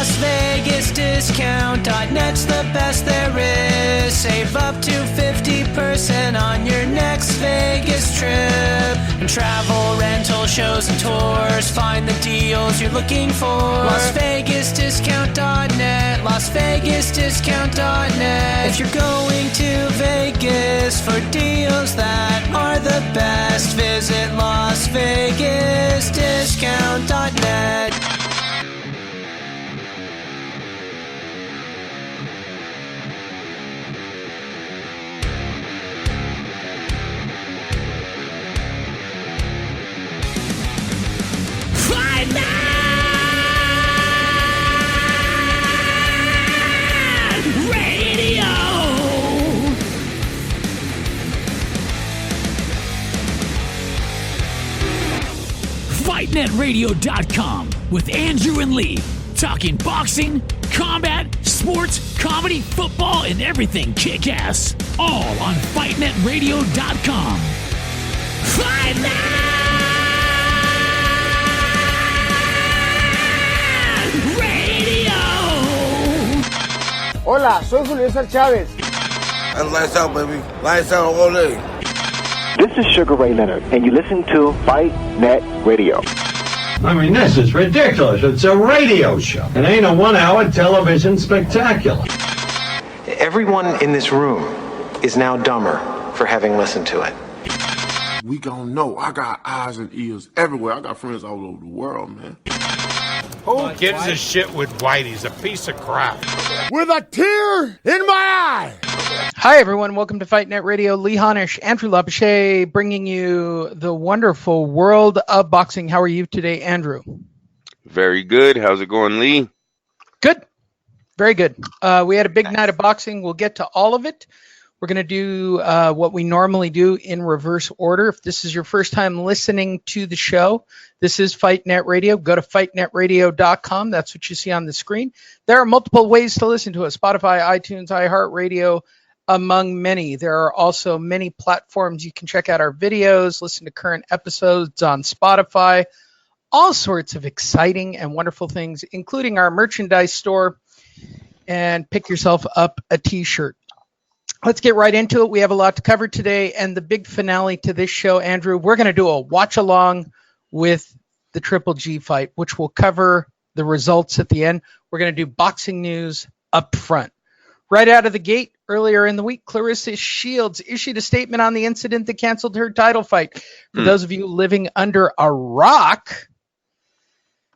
Las Vegas Discount.net's the best there is. Save up to 50% on your next Vegas trip. And travel, rental, shows, and tours. Find the deals you're looking for. Las Vegas Discount.net. Las Vegas Discount.net. If you're going to Vegas for deals that are the best, visit Las Vegas Discount.net. FightNetRadio.com with Andrew and Lee, talking boxing, combat, sports, comedy, football, and everything kick-ass. All on FightNetRadio.com. Fight Net Radio! Hola, soy Julio César Chávez. And lights out, baby. Lights out all day. This is Sugar Ray Leonard, and you listen to Fight Net Radio. I mean, this is ridiculous. It's a radio show. It ain't a 1-hour television spectacular. Everyone in this room is now dumber for having listened to it. We gon' know. I got eyes and ears everywhere. I got friends all over the world, man. Who gives a shit with White? He's a piece of crap. With a tear in my eye. Hi, everyone. Welcome to Fight Net Radio. Lee Honish, Andrew Lapachet, bringing you the wonderful world of boxing. How are you today, Andrew? Very good. How's it going, Lee? Good. Very good. We had a big night of boxing. We'll get to all of it. We're going to do what we normally do in reverse order. If this is your first time listening to the show, this is Fight Net Radio. Go to FightNetRadio.com. That's what you see on the screen. There are multiple ways to listen to us: Spotify, iTunes, iHeartRadio, among many. There are also many platforms you can check out our videos, listen to current episodes on Spotify, all sorts of exciting and wonderful things, including our merchandise store, and pick yourself up a t-shirt. Let's get right into it. We have a lot to cover today, and the big finale to this show, Andrew, we're going to do a watch-along with the Triple G fight, which will cover the results at the end. We're going to do boxing news up front. Right out of the gate, earlier in the week, Claressa Shields issued a statement on the incident that canceled her title fight. For those of you living under a rock,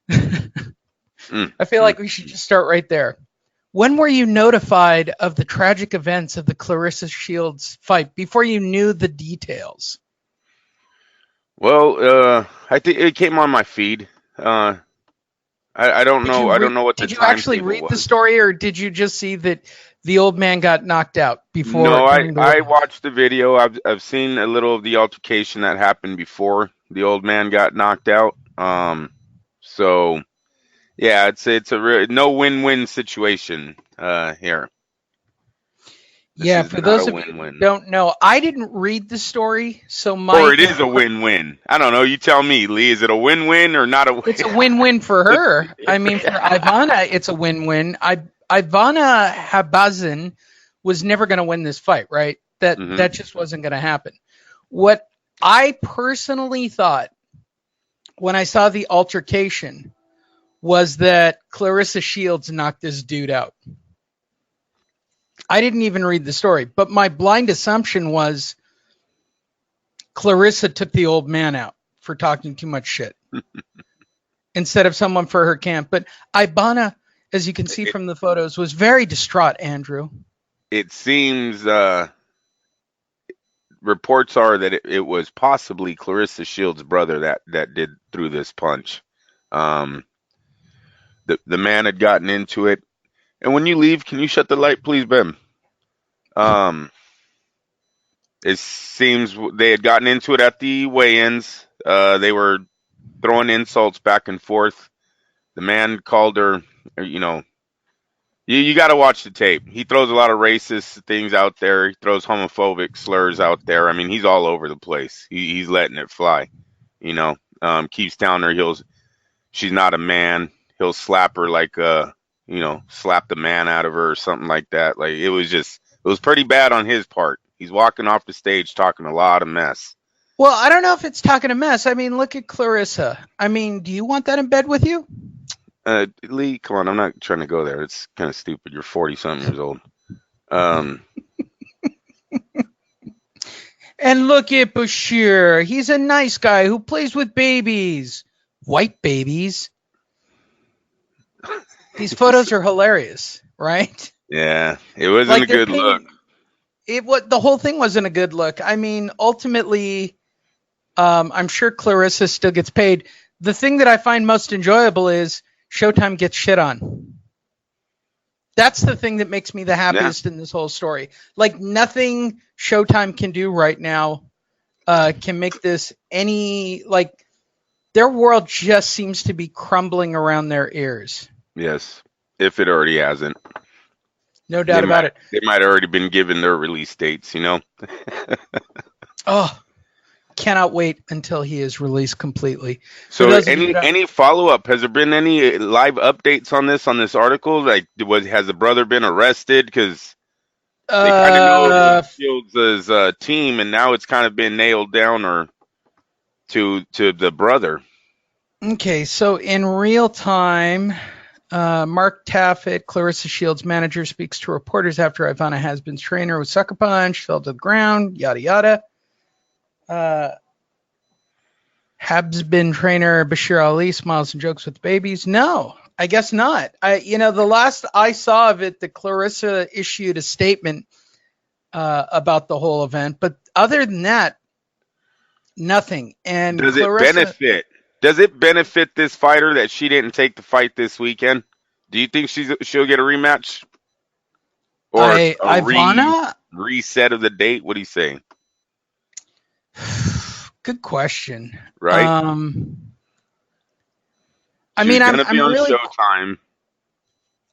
I feel like we should just start right there. When were you notified of the tragic events of the Claressa Shields fight before you knew the details? Well, I think it came on my feed. I don't know. I don't know what the time. Did you actually read the story, or did you just see that the old man got knocked out before? No, I watched the video. I've seen a little of the altercation that happened before the old man got knocked out. So yeah, it's a no win-win situation here. Yeah, for those of you who don't know, I didn't read the story, so or it is a win-win. I don't know. You tell me, Lee. Is it a win-win or not a win? It's a win-win for her. I mean, for Ivana, it's a win-win. Ivana Habazin was never going to win this fight, right? That just wasn't going to happen. What I personally thought when I saw the altercation was that Claressa Shields knocked this dude out. I didn't even read the story, but my blind assumption was Claressa took the old man out for talking too much shit instead of someone for her camp. But Ivana, as you can see from the photos, was very distraught, Andrew. It seems reports are that it was possibly Claressa Shields' brother that did threw this punch. The man had gotten into it. And when you leave, can you shut the light, please, Ben? It seems they had gotten into it at the weigh-ins. They were throwing insults back and forth. The man called her, you got to watch the tape. He throws a lot of racist things out there. He throws homophobic slurs out there. I mean, he's all over the place. He's letting it fly, keeps telling her she's not a man. He'll slap her like slapped the man out of her or something like that. Like it was pretty bad on his part. He's walking off the stage talking a lot of mess. Well, I don't know if it's talking a mess. I mean, look at Clarissa. I mean, do you want that in bed with you? Lee, come on. I'm not trying to go there. It's kind of stupid. You're 40-something years old. And look at Bashir. He's a nice guy who plays with babies. White babies. These photos are hilarious, right? Yeah, it wasn't a good look. The whole thing wasn't a good look. I mean, ultimately, I'm sure Clarissa still gets paid. The thing that I find most enjoyable is Showtime gets shit on. That's the thing that makes me the happiest in this whole story. Like, nothing Showtime can do right now can make this any, like, their world just seems to be crumbling around their ears. Yes, if it already hasn't. No doubt about it. They might have already been given their release dates, Oh, cannot wait until he is released completely. So any follow-up? Has there been any live updates on this article? Like, has the brother been arrested? Because they kind of know Shields' team, and now it's kind of been nailed down or to the brother. Okay, so in real time, Mark Taffet, Clarissa Shields' manager, speaks to reporters after Ivana Hasbin's trainer was sucker punched, fell to the ground, yada yada. Habsbin trainer Bashir Ali smiles and jokes with babies. No, I guess not. The last I saw of it, the Clarissa issued a statement about the whole event, but other than that, nothing. And does it benefit this fighter that she didn't take the fight this weekend? Do you think she'll get a rematch or a reset of the date? What do you say? Good question. Right. I mean, I'm really Showtime.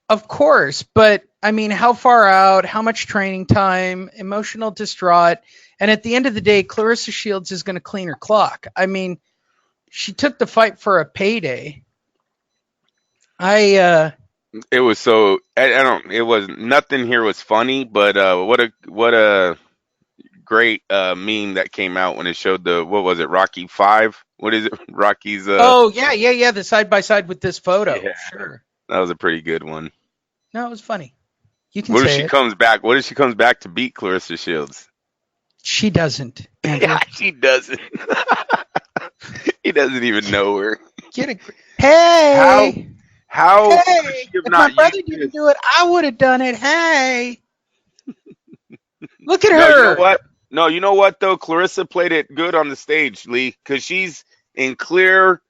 Of course, but I mean, how far out? How much training time? Emotional distraught, and at the end of the day, Clarissa Shields is going to clean her clock. I mean, she took the fight for a payday. It was so it was nothing here was funny, but what a great meme that came out when it showed what was it, Rocky 5? What is it? Rocky's the side by side with this photo. Yeah, sure. That was a pretty good one. No, it was funny. You can What say if she comes back? What if she comes back to beat Clarissa Shields? She doesn't. Yeah, she doesn't. He doesn't even know her. Hey! How hey, if my brother didn't do it, I would have done it. Hey! Look at her. You know what? No, you know what, though? Clarissa played it good on the stage, Lee, because she's in clear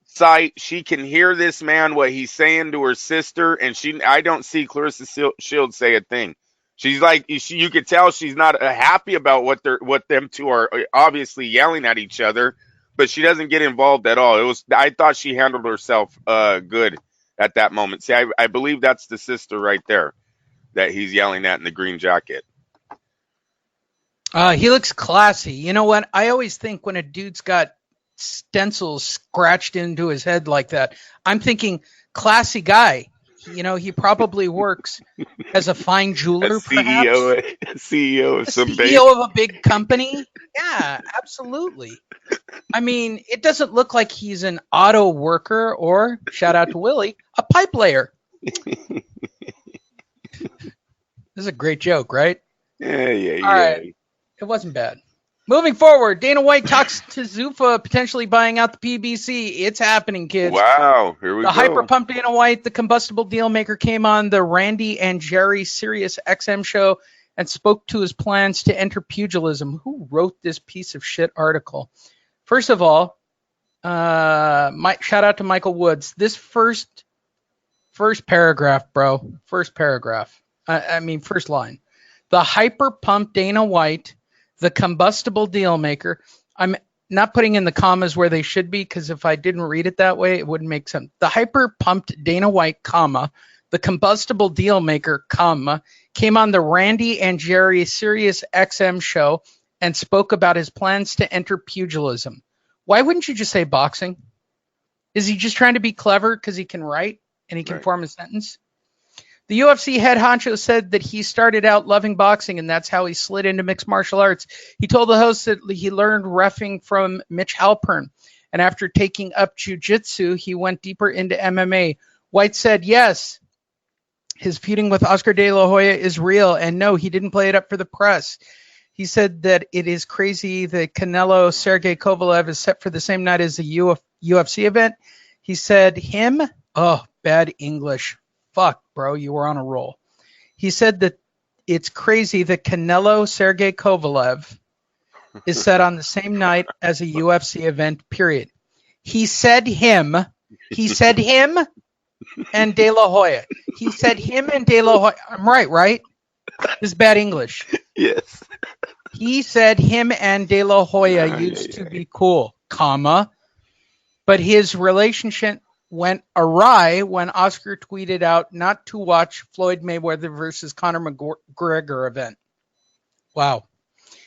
sight. She can hear this man, what he's saying to her sister, and I don't see Clarissa Shields say a thing. She's like, you could tell she's not happy about what them two are obviously yelling at each other, but she doesn't get involved at all. I thought she handled herself good at that moment. See, I believe that's the sister right there that he's yelling at in the green jacket. He looks classy. You know what? I always think when a dude's got stencils scratched into his head like that, I'm thinking classy guy. He probably works as a fine jeweler, CEO of a big company. Yeah, absolutely. I mean, it doesn't look like he's an auto worker or, shout out to Willie, a pipe layer. This is a great joke, right? Yeah. All right. It wasn't bad. Moving forward, Dana White talks to Zuffa potentially buying out the PBC. It's happening, kids. Wow, here we go. The hyper-pumped Dana White, the combustible deal maker, came on the Randy and Jerry Sirius XM show and spoke to his plans to enter pugilism. Who wrote this piece of shit article? First of all, shout out to Michael Woods. This first paragraph, bro. First paragraph. First line. The hyper-pumped Dana White, the combustible deal maker. I'm not putting in the commas where they should be, because if I didn't read it that way, it wouldn't make sense. The hyper-pumped Dana White, the combustible deal maker, came on the Randy and Jerry Sirius XM show and spoke about his plans to enter pugilism. Why wouldn't you just say boxing? Is he just trying to be clever because he can write and he can form a sentence? The UFC head honcho said that he started out loving boxing, and that's how he slid into mixed martial arts. He told the host that he learned reffing from Mitch Halpern, and after taking up jiu-jitsu, he went deeper into MMA. White said, yes, his feuding with Oscar De La Hoya is real, and no, he didn't play it up for the press. He said that it is crazy that Canelo Sergey Kovalev is set for the same night as the UFC event. He said bad English. Fuck, bro, you were on a roll. He said that it's crazy that Canelo Sergey Kovalev is set on the same night as a UFC event, period. He said him and De La Hoya. He said him and De La Hoya. I'm right? This is bad English. Yes. He said him and De La Hoya used to be cool, but his relationship went awry when Oscar tweeted out not to watch Floyd Mayweather versus Conor McGregor event. Wow.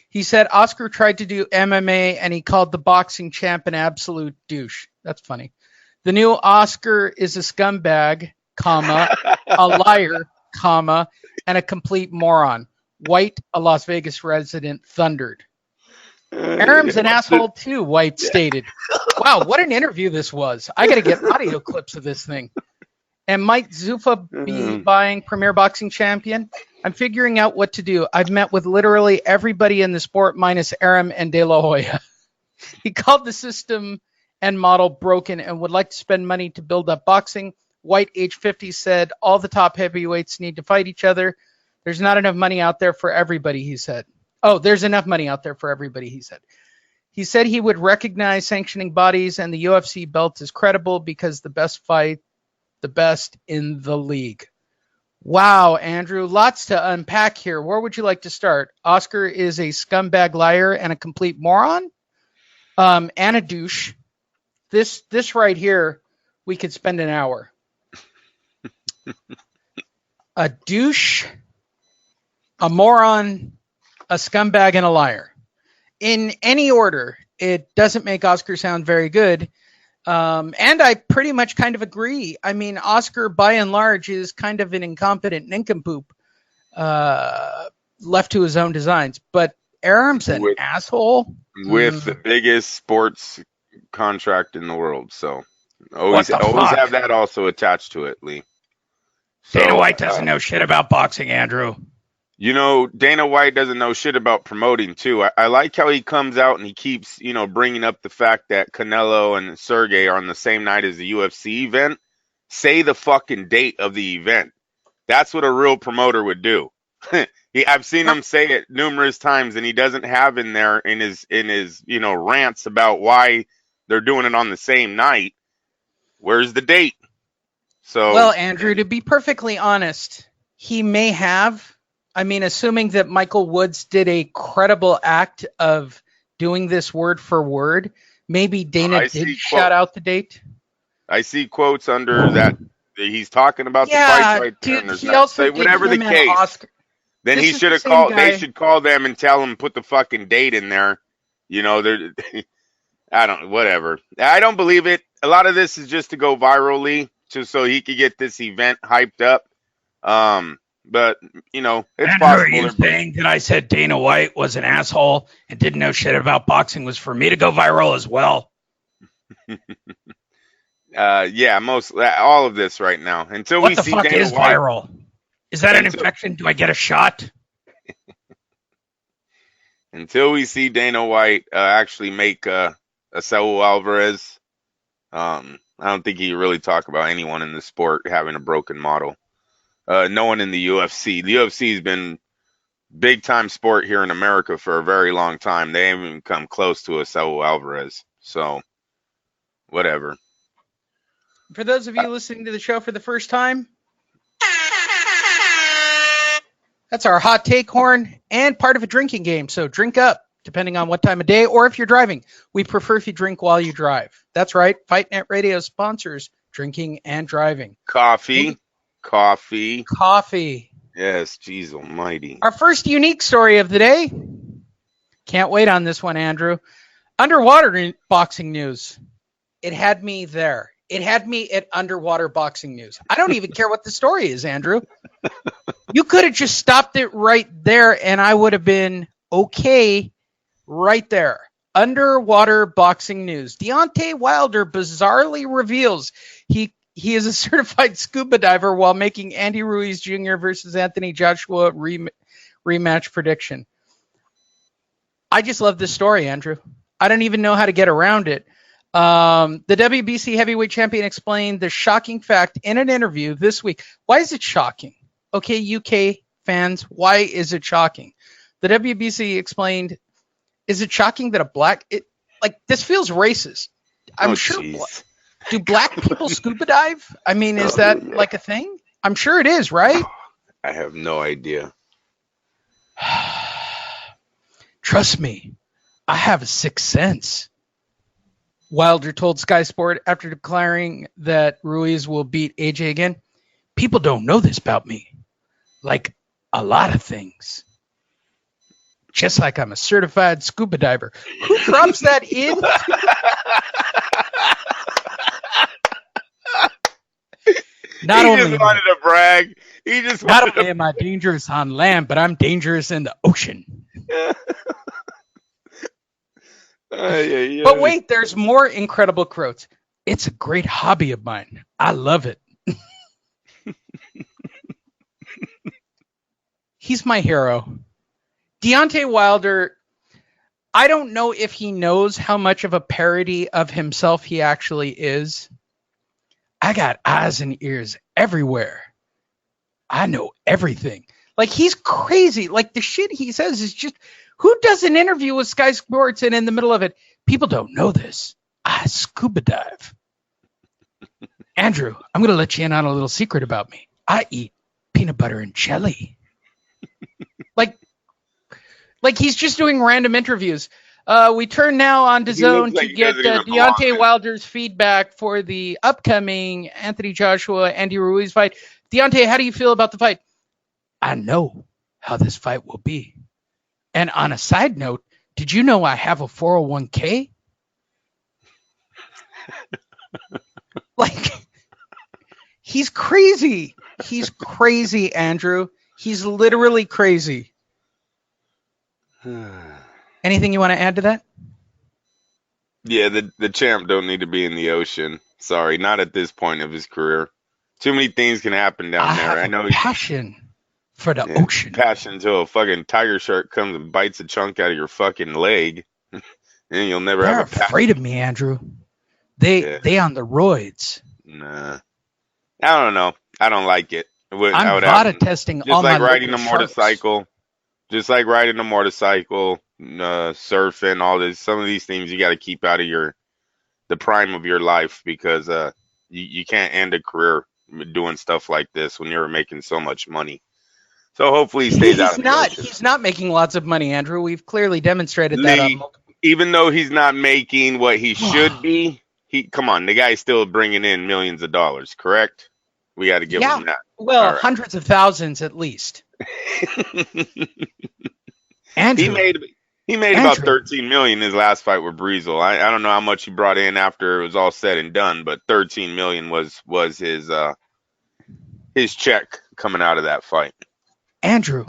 He said Oscar tried to do MMA and he called the boxing champ an absolute douche. That's funny. The new Oscar is a scumbag, a liar, and a complete moron. White, a Las Vegas resident, thundered. Aram's an asshole too, White stated. Wow, what an interview this was. I got to get audio clips of this thing. And might Zuffa be buying Premier Boxing Champion? I'm figuring out what to do. I've met with literally everybody in the sport minus Aram and De La Hoya. He called the system and model broken and would like to spend money to build up boxing. White, age 50, said all the top heavyweights need to fight each other. There's not enough money out there for everybody, he said. Oh, there's enough money out there for everybody, he said. He said he would recognize sanctioning bodies and the UFC belt is credible because the best fight the best in the league. Wow, Andrew, lots to unpack here. Where would you like to start? Oscar is a scumbag liar and a complete moron, and a douche. This right here, we could spend an hour. A douche, a moron, a scumbag, and a liar. In any order, it doesn't make Oscar sound very good. And I pretty much kind of agree. I mean, Oscar, by and large, is kind of an incompetent nincompoop left to his own designs. But Aram's an asshole. With the biggest sports contract in the world. So always have that also attached to it, Lee. So, Dana White doesn't know shit about boxing, Andrew. You know, Dana White doesn't know shit about promoting, too. I like how he comes out and he keeps, bringing up the fact that Canelo and Sergey are on the same night as the UFC event. Say the fucking date of the event. That's what a real promoter would do. I've seen him say it numerous times, and he doesn't have in there in his rants about why they're doing it on the same night. Where's the date? So, well, Andrew, to be perfectly honest, he may have. I mean, assuming that Michael Woods did a credible act of doing this word for word, maybe Dana did shout out the date. I see quotes under that he's talking about the fight right there. Dude, he also did whatever the case. Oscar. Then he should have called. They should call them and tell them put the fucking date in there. Whatever. I don't believe it. A lot of this is just to go virally, just so he could get this event hyped up. But, it's possible. Are you saying that I said Dana White was an asshole and didn't know shit about boxing was for me to go viral as well? Yeah, all of this right now. Until what we the see fuck Dana is White, viral? Is that an infection? Do I get a shot? Until we see Dana White actually make a Saul Alvarez, I don't think he really talk about anyone in the sport having a broken model. No one in the UFC. The UFC has been big time sport here in America for a very long time. They haven't even come close to a Saul Alvarez. So, whatever. For those of you listening to the show for the first time, that's our hot take horn and part of a drinking game. So drink up, depending on what time of day or if you're driving. We prefer if you drink while you drive. That's right. Fight Net Radio sponsors drinking and driving. Coffee. Yes, geez almighty. Our first unique story of the day. Can't wait on this one, Andrew. Underwater boxing news. It had me there. It had me at underwater boxing news. I don't even care what the story is, Andrew. You could have just stopped it right there, and I would have been okay right there. Underwater boxing news. Deontay Wilder bizarrely reveals he is a certified scuba diver while making Andy Ruiz Jr. versus Anthony Joshua rematch prediction. I just love this story, Andrew. I don't even know how to get around it. The WBC heavyweight champion explained the shocking fact in an interview this week. Why is it shocking? Okay, UK fans, why is it shocking? The WBC explained, is it shocking that this feels racist? I'm sure. Do black people scuba dive? I mean, is that like a thing? I'm sure it is, right? I have no idea. Trust me, I have a sixth sense. Wilder told Sky Sport after declaring that Ruiz will beat AJ again. People don't know this about me. Like a lot of things. Just like I'm a certified scuba diver. Who drops that in? Not only just wanted to brag. Not only am I dangerous on land, but I'm dangerous in the ocean. But wait, there's more incredible quotes. It's a great hobby of mine. I love it. He's my hero. Deontay Wilder, I don't know if he knows how much of a parody of himself he actually is. I got eyes and ears everywhere. I know everything. Like, he's crazy. Like, the shit he says is just, who does an interview with Sky Sports and in the middle of it, people don't know this, I scuba dive. Andrew, I'm going to let you in on a little secret about me. I eat peanut butter and jelly. Like he's just doing random interviews. We turn now on to Zone to get Deontay Wilder's feedback for the upcoming Anthony Joshua, Andy Ruiz fight. Deontay, how do you feel about the fight? I know how this fight will be. And on a side note, did you know I have a 401k? Like, he's crazy. He's crazy, Andrew. He's literally crazy. Anything you want to add to that? Yeah, the champ don't need to be in the ocean. Sorry, not at this point of his career. Too many things can happen down there. I know passion for the ocean. Passion until a fucking tiger shark comes and bites a chunk out of your fucking leg. And you'll never have a passion. They're afraid of me, Andrew. They on the roids. Nah. I don't know. I don't like it. I'm VADA testing all my riding a motorcycle. Just like riding a motorcycle, surfing, all this. Some of these things you got to keep out of the prime of your life, because you can't end a career doing stuff like this when you're making so much money. So hopefully he stays out of the ocean. He's not making lots of money, Andrew. We've clearly demonstrated that. Even though he's not making what he should be, come on, the guy's still bringing in millions of dollars, correct? We got to give him that. Well, hundreds of thousands at least. Andrew, he made about $13 million in his last fight with Breezel. I don't know how much he brought in after it was all said and done, but $13 million was his check coming out of that fight. Andrew,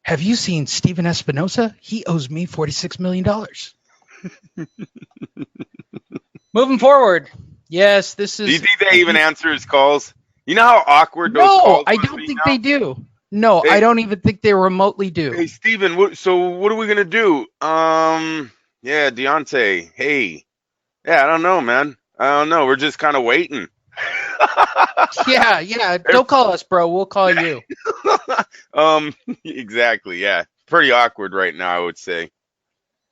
have you seen Steven Espinosa? He owes me $46 million. Moving forward. Yes, this is. Do you think they even answer his calls? You know how awkward those calls are? No, I don't think they do. No, I don't even think they remotely do. Hey, Steven, what are we going to do? Yeah, Deontay, hey. Yeah, I don't know, man. I don't know. We're just kind of waiting. Yeah. Don't call us, bro. We'll call you. Exactly, yeah. Pretty awkward right now, I would say.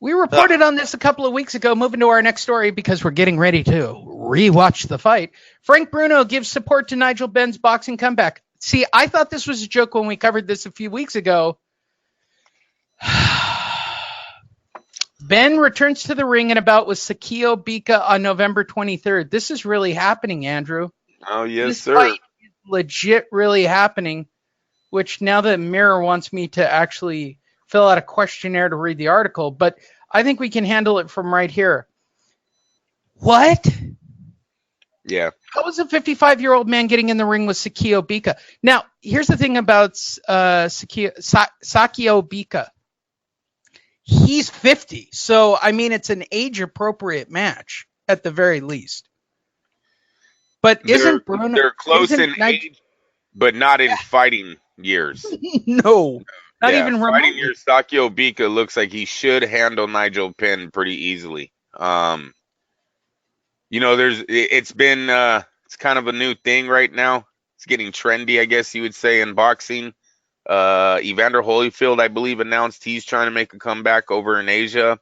We reported on this a couple of weeks ago. Moving to our next story because we're getting ready to rewatch the fight. Frank Bruno gives support to Nigel Benn's boxing comeback. See, I thought this was a joke when we covered this a few weeks ago. Ben returns to the ring in a bout with Sakio Bika on November 23rd. This is really happening, Andrew. Oh, yes, this sir. Fight is legit really happening, which now that Mirror wants me to actually fill out a questionnaire to read the article, but I think we can handle it from right here. What? Yeah. How is a 55-year-old man getting in the ring with Sakio Bika? Now, here's the thing about Sakio Bika. He's 50, so I mean it's an age-appropriate match at the very least. But isn't Bruno? They're close in age, but not in fighting years. No, not even remotely. Fighting years. Sakio Bika looks like he should handle Nigel Penn pretty easily. It's been it's kind of a new thing right now. It's getting trendy, I guess you would say, in boxing. Evander Holyfield, I believe, announced he's trying to make a comeback over in Asia.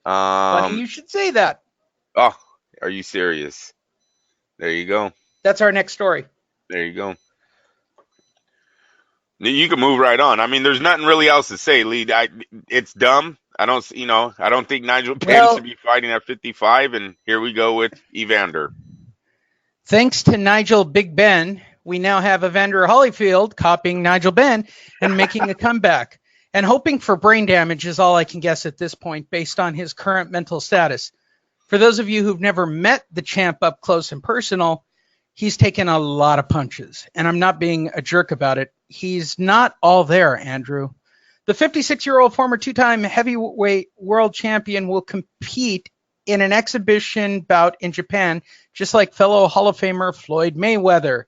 Funny you should say that. Oh, are you serious? There you go. That's our next story. There you go. You can move right on. I mean, there's nothing really else to say, Lee. It's dumb. I don't think Nigel Penn should be fighting at 55, and here we go with Evander. Thanks to Nigel Big Ben, we now have Evander Holyfield copying Nigel Ben and making a comeback. And hoping for brain damage is all I can guess at this point based on his current mental status. For those of you who've never met the champ up close and personal, he's taken a lot of punches. And I'm not being a jerk about it. He's not all there, Andrew. The 56-year-old former two-time heavyweight world champion will compete in an exhibition bout in Japan, just like fellow Hall of Famer Floyd Mayweather.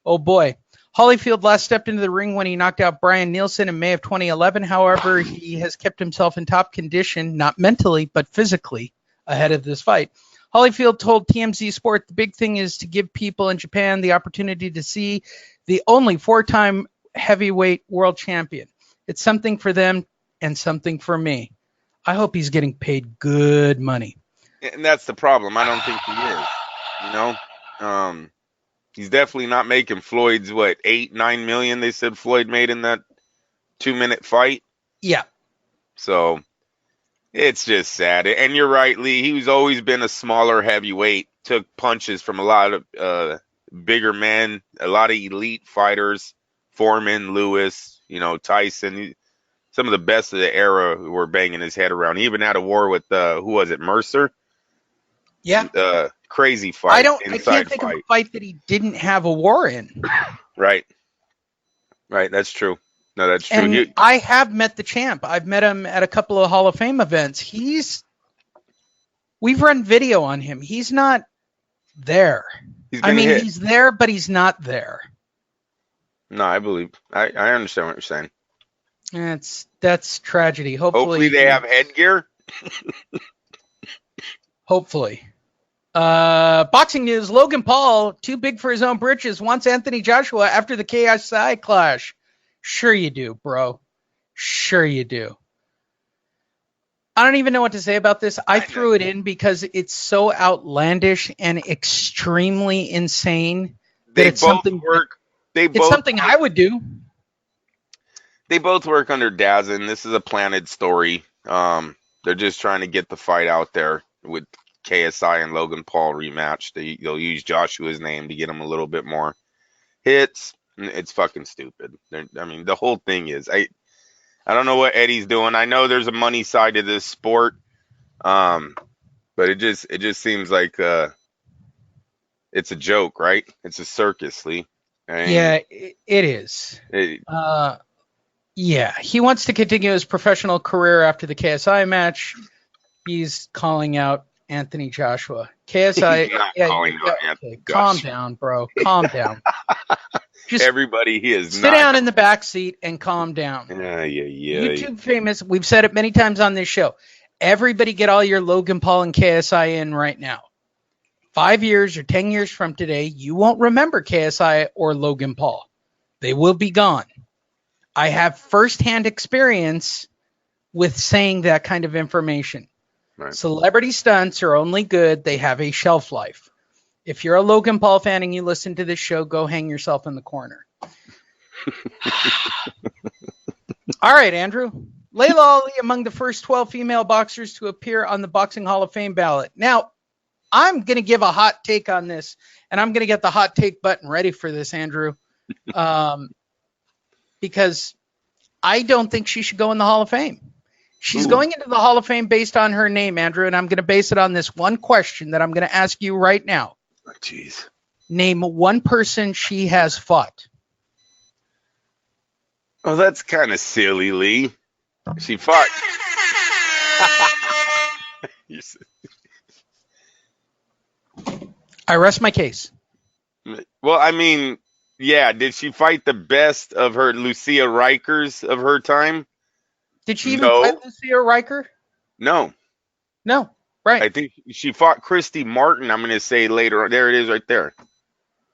Oh boy. Holyfield last stepped into the ring when he knocked out Brian Nielsen in May of 2011. However, he has kept himself in top condition, not mentally, but physically, ahead of this fight. Holyfield told TMZ Sport the big thing is to give people in Japan the opportunity to see the only four-time heavyweight world champion. It's something for them and something for me. I hope he's getting paid good money. And that's the problem. I don't think he is. He's definitely not making Floyd's, 8-9 million they said Floyd made in that 2-minute fight. Yeah. So it's just sad. And you're right, Lee. He's always been a smaller heavyweight, took punches from a lot of bigger men, a lot of elite fighters, Foreman, Lewis, Tyson. Some of the best of the era who were banging his head around. He even had a war with, Mercer? Yeah. Crazy fight. I can't think of a fight that he didn't have a war in. Right. That's true. No, that's true. And I have met the champ. I've met him at a couple of Hall of Fame events. We've run video on him. He's not there. He's there, but he's not there. No, I believe. I understand what you're saying. That's tragedy. Hopefully they have headgear. Hopefully. Boxing news. Logan Paul, too big for his own britches, wants Anthony Joshua after the KSI clash. Sure you do, bro. Sure you do. I don't even know what to say about this. I threw it in because it's so outlandish and extremely insane that it's something I would do. They both work under DAZN. This is a planted story. They're just trying to get the fight out there with KSI and Logan Paul rematch. They'll use Joshua's name to get him a little bit more hits. It's fucking stupid. The whole thing is. I don't know what Eddie's doing. I know there's a money side to this sport, but it just seems like it's a joke, right? It's a circus, Lee. Yeah, it is. Yeah, he wants to continue his professional career after the KSI match. He's calling out Anthony Joshua. KSI. Calm down, bro. Calm down. Just everybody sit down in the back seat and calm down. Yeah. YouTube famous. We've said it many times on this show. Everybody get all your Logan Paul and KSI in right now. 5 years or 10 years from today, you won't remember KSI or Logan Paul. They will be gone. I have firsthand experience with saying that kind of information. Right. Celebrity stunts are only good. They have a shelf life. If you're a Logan Paul fan and you listen to this show, go hang yourself in the corner. All right, Andrew. Layla Ali among the first 12 female boxers to appear on the Boxing Hall of Fame ballot. Now, I'm going to give a hot take on this, and I'm going to get the hot take button ready for this, Andrew, because I don't think she should go in the Hall of Fame. She's going into the Hall of Fame based on her name, Andrew, and I'm going to base it on this one question that I'm going to ask you right now. Jeez. Name one person she has fought. Oh, that's kind of silly, Lee. She fought. I rest my case. Well, I mean, yeah. Did she fight the best of her Lucia Rikers of her time? Did she even fight Lucia Riker? No. No. Right. I think she fought Christy Martin. I'm going to say later on. There it is right there.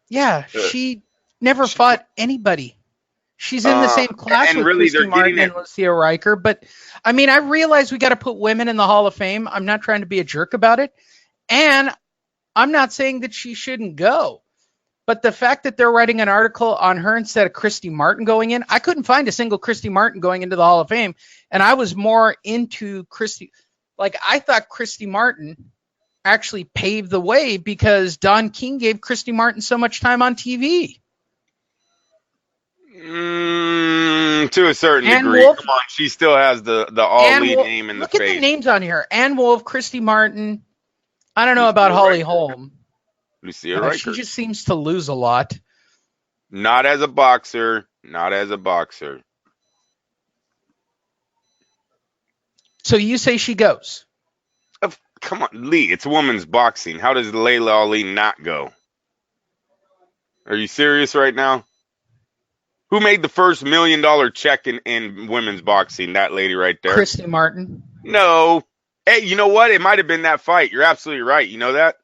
Yeah, she never fought anybody. She's in the same class with really, Christy Martin and Lucia Riker. But, I mean, I realize we got to put women in the Hall of Fame. I'm not trying to be a jerk about it. And I'm not saying that she shouldn't go. But the fact that they're writing an article on her instead of Christy Martin going in, I couldn't find a single Christy Martin going into the Hall of Fame. And I was more into Christy. Like, I thought Christy Martin actually paved the way because Don King gave Christy Martin so much time on TV. To a certain degree. Wolf, come on, she still has the all-lead name in the face. Look at the names on here. Ann Wolf, Christy Martin. I don't know about Holly Holm. Lucia Riker. She just seems to lose a lot. Not as a boxer. Not as a boxer. So you say she goes? Come on, Lee. It's women's boxing. How does Layla Ali not go? Are you serious right now? Who made the first $1 million check in women's boxing? That lady right there. Christy Martin. No. Hey, you know what? It might have been that fight. You're absolutely right. You know that?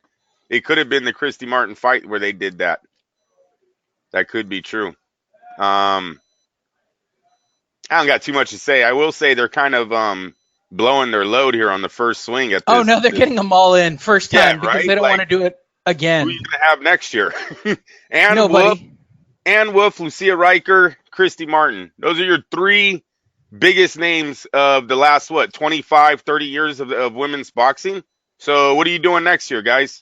It could have been the Christy Martin fight where they did that. That could be true. I don't got too much to say. I will say they're kind of blowing their load here on the first swing at this. Oh, no, they're getting them all in first time because they don't want to do it again. Who are you going to have next year? Ann Nobody. Wolf, Lucia Riker, Christy Martin. Those are your three biggest names of the last, 25, 30 years of women's boxing? So what are you doing next year, guys?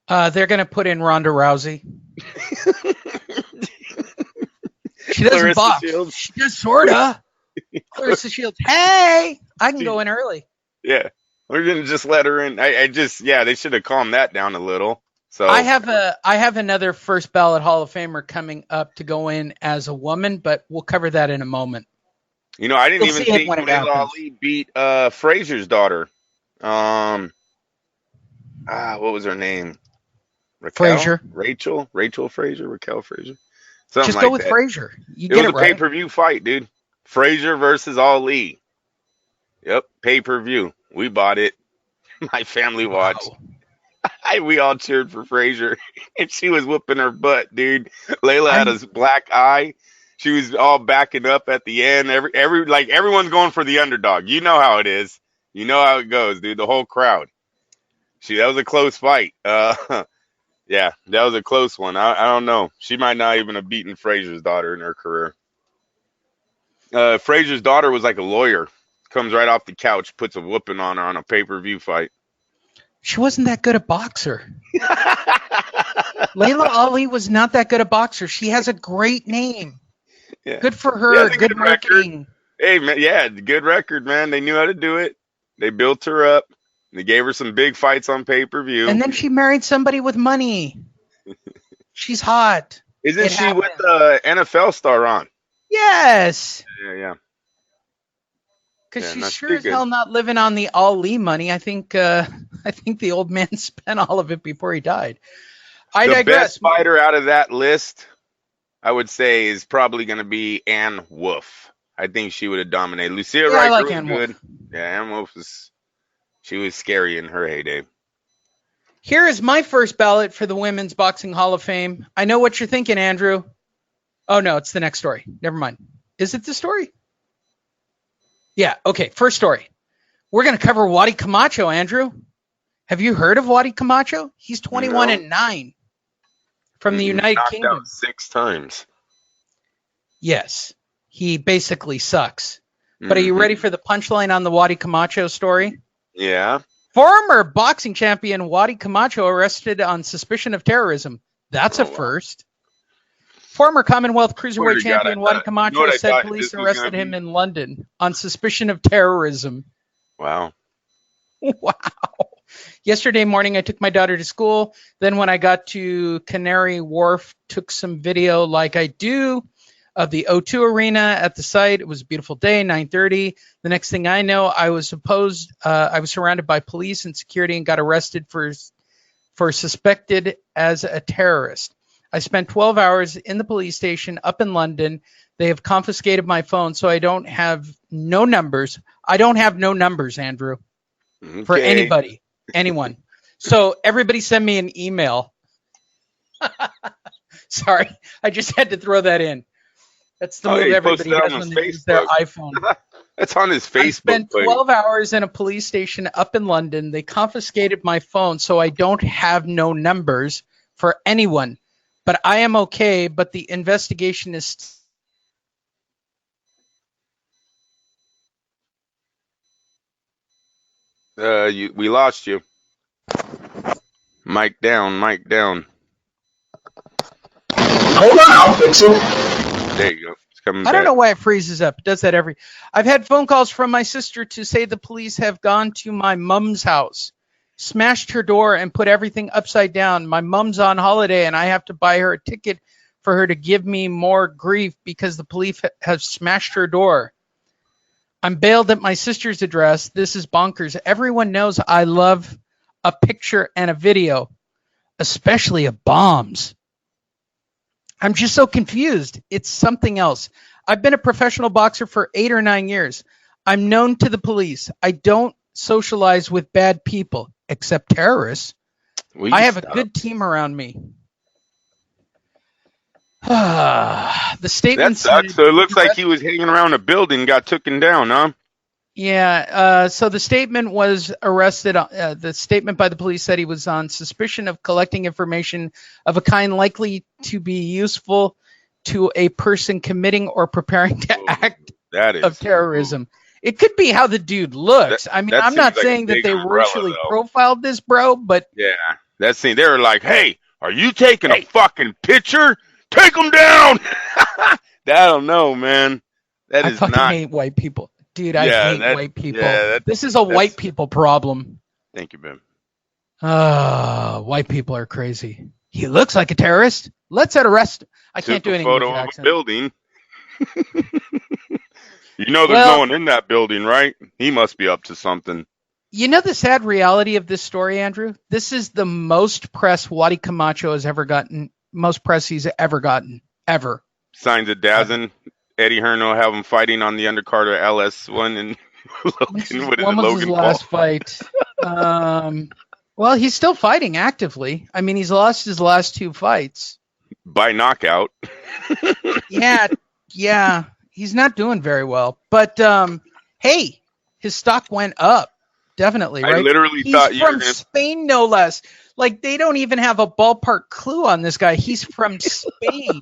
They're going to put in Ronda Rousey. She doesn't Clarissa box. Shields. She does sort of. Clarissa Shields. Hey, I can go in early. Yeah, we're gonna just let her in. They should have calmed that down a little. So I have another first ballot Hall of Famer coming up to go in as a woman, but we'll cover that in a moment. You know, I didn't even think Layla Ali beat Frazier's daughter. What was her name? Rachel Frazier, Raquel Frazier. Just go with Frazier. You get it right. It was a pay-per-view fight, dude. Frazier versus Ali. Yep, pay-per-view. We bought it. My family watched. Wow. We all cheered for Frazier, and she was whooping her butt, dude. Layla had a black eye. She was all backing up at the end. Everyone's going for the underdog. You know how it is. You know how it goes, dude. The whole crowd. That was a close fight. Yeah, that was a close one. I don't know. She might not even have beaten Frazier's daughter in her career. Frazier's daughter was like a lawyer. Comes right off the couch, puts a whooping on her on a pay-per-view fight. She wasn't that good a boxer. Layla Ali was not that good a boxer. She has a great name. Yeah. Good for her. Good marketing. Hey, man, yeah, good record, man. They knew how to do it. They built her up. They gave her some big fights on pay-per-view. And then she married somebody with money. She's hot. Isn't she with the NFL star on? Yes. Yeah. Because she's sure as hell not living on the Ali money. I think the old man spent all of it before he died. I digress. The best fighter out of that list, I would say, is probably going to be Ann Wolf. I think she would have dominated. Lucia Riker was good. Wolf. Yeah, Ann Wolf she was scary in her heyday. Here is my first ballot for the Women's Boxing Hall of Fame. I know what you're thinking, Andrew. Oh, no, it's the next story. Never mind. Is it the story? Yeah, okay, first story. We're going to cover Wadi Camacho, Andrew. Have you heard of Wadi Camacho? He's 21-9 from the United Kingdom. Out 6 times. Yes, he basically sucks. But are you ready for the punchline on the Wadi Camacho story? Yeah. Former boxing champion Wadi Camacho arrested on suspicion of terrorism. That's a first. Former Commonwealth Cruiserweight champion Wadi Camacho said police arrested him in London on suspicion of terrorism. Wow. Wow. Yesterday morning, I took my daughter to school. Then when I got to Canary Wharf, took some video like I do of the O2 Arena at the site. It was a beautiful day, 9:30. The next thing I know, I was surrounded by police and security and got arrested for suspected as a terrorist. I spent 12 hours in the police station up in London. They have confiscated my phone, so I don't have no numbers. I don't have no numbers, Andrew, for anybody, anyone. So everybody send me an email. Sorry, I just had to throw that in. That's the move everybody does when they use their iPhone. That's on his Facebook. I spent 12 hours in a police station up in London. They confiscated my phone, so I don't have no numbers for anyone. But I am okay, but the investigation is... we lost you. Mic down, mic down. Hold on, I'll fix it. There you go. It's coming I don't know why it freezes up. It does that I've had phone calls from my sister to say the police have gone to my mom's house, smashed her door, and put everything upside down. My mom's on holiday, and I have to buy her a ticket for her to give me more grief because the police have smashed her door. I'm bailed at my sister's address. This is bonkers. Everyone knows I love a picture and a video, especially of bombs. I'm just so confused. It's something else. I've been a professional boxer for 8 or 9 years. I'm known to the police. I don't socialize with bad people, except terrorists. I have a good team around me. The statement that sucks. So it looks like he was hanging around a building and got taken down, huh? Yeah. So the statement was arrested. The statement by the police said he was on suspicion of collecting information of a kind likely to be useful to a person committing or preparing to act of terrorism. It could be how the dude looks. I'm not saying that they racially profiled this bro, but yeah, that scene. They were like, "Hey, are you taking a fucking picture? Take him down!" I don't know, man. I fucking hate white people. Dude, I hate white people. Yeah, this is a white people problem. Thank you, Ben. White people are crazy. He looks like a terrorist. Let's arrest him. I can't do anything with photo the of accent. a building. You know there's no one in that building, right? He must be up to something. You know the sad reality of this story, Andrew? This is the most press Wadi Camacho has ever gotten. Most press he's ever gotten. Ever. Signs of Dazin. Eddie Hearn will have him fighting on the undercard of LS1 and Logan. When was his last fight? Well, he's still fighting actively. I mean, he's lost his last 2 fights. By knockout. Yeah. He's not doing very well. But, hey, his stock went up. Definitely, right? I literally thought you were from Spain, no less. Like, they don't even have a ballpark clue on this guy. He's from Spain.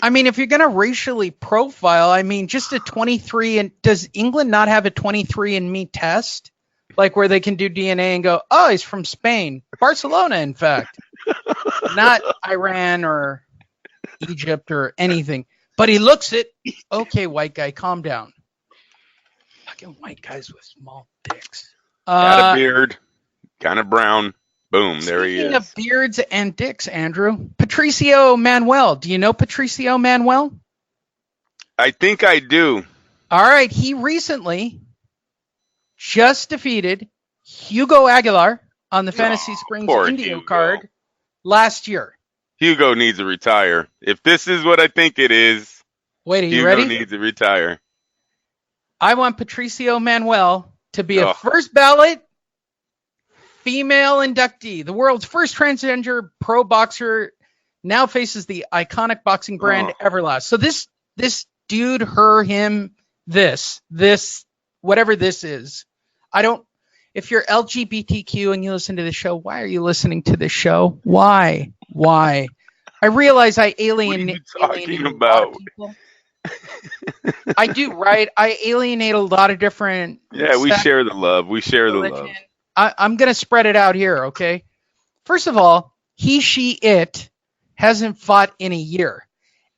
I mean, if you're going to racially profile, I mean, just a 23, and does England not have a 23andMe test? Like where they can do DNA and go, oh, he's from Spain. Barcelona, in fact. Not Iran or Egypt or anything. But he looks it. Okay, white guy, calm down. Fucking white guys with small dicks. Got a beard, kind of brown. Boom, there he is. Speaking of beards and dicks, Andrew, Patricio Manuel. Do you know Patricio Manuel? I think I do. All right, he recently just defeated Hugo Aguilar on the Fantasy Springs Indio card last year. Hugo needs to retire. If this is what I think it is, wait, are you Hugo ready? Needs to retire. I want Patricio Manuel to be a first ballot female inductee. The world's first transgender pro boxer now faces the iconic boxing brand Everlast. So this dude, her, him, this, whatever this is. If you're LGBTQ and you listen to the show, why are you listening to this show? Why? I realize I alienate a lot of people. I do, right? I alienate a lot of different. Yeah, we share the love. We share the love. I'm going to spread it out here, okay? First of all, he, she, it hasn't fought in a year.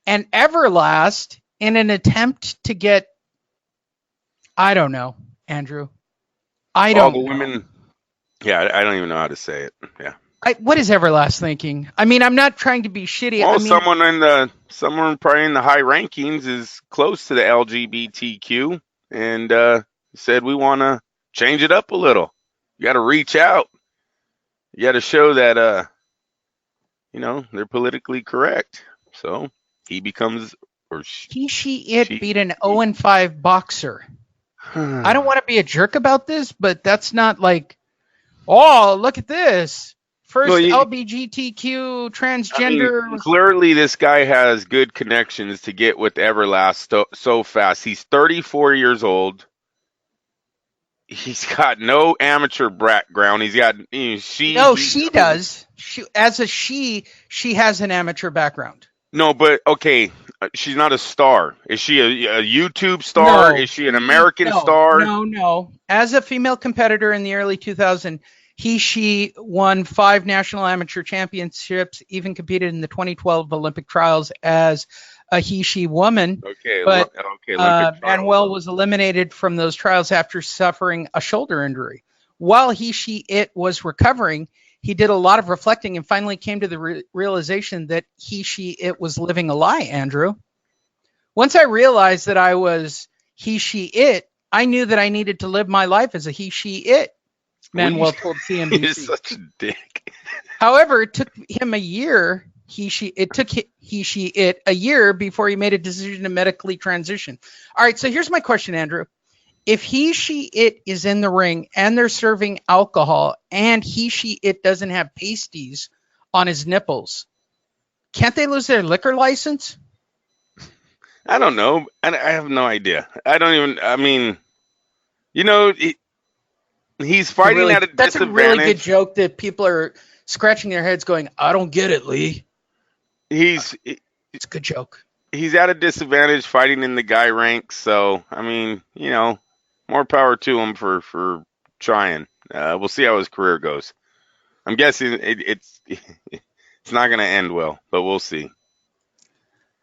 And Everlast, in an attempt to get, I don't know, Andrew. I All don't the know. women. Yeah, I don't even know how to say it. Yeah. What is Everlast thinking? I mean, I'm not trying to be shitty. Well, I mean, someone probably in the high rankings is close to the LGBTQ, and said we want to change it up a little. You got to reach out. You got to show that they're politically correct. So he becomes or she beat an 0-5 boxer. I don't want to be a jerk about this, but that's not like, oh, look at this. First LGBTQ transgender. I mean, clearly, this guy has good connections to get with Everlast so fast. He's 34 years old. He's got no amateur background. He's got she does. She has an amateur background. No, but okay, she's not a star. Is she a YouTube star? No. Is she an American star? No. As a female competitor in the early 2000s, she won 5 national amateur championships, even competed in the 2012 Olympic trials as a she woman. But Manuel was eliminated from those trials after suffering a shoulder injury. While it was recovering, he did a lot of reflecting and finally came to the realization that it was living a lie, Andrew. Once I realized that I was it, I knew that I needed to live my life as a it. Manuel told CNBC. He's such a dick. However, it took him a year. It took it a year before he made a decision to medically transition. All right, so here's my question, Andrew. If it is in the ring and they're serving alcohol and it doesn't have pasties on his nipples, can't they lose their liquor license? I don't know. I have no idea. He's fighting at a disadvantage. That's a really good joke that people are scratching their heads going, I don't get it, Lee. It's a good joke. He's at a disadvantage fighting in the guy ranks. So, more power to him for trying. We'll see how his career goes. I'm guessing it's not going to end well, but we'll see.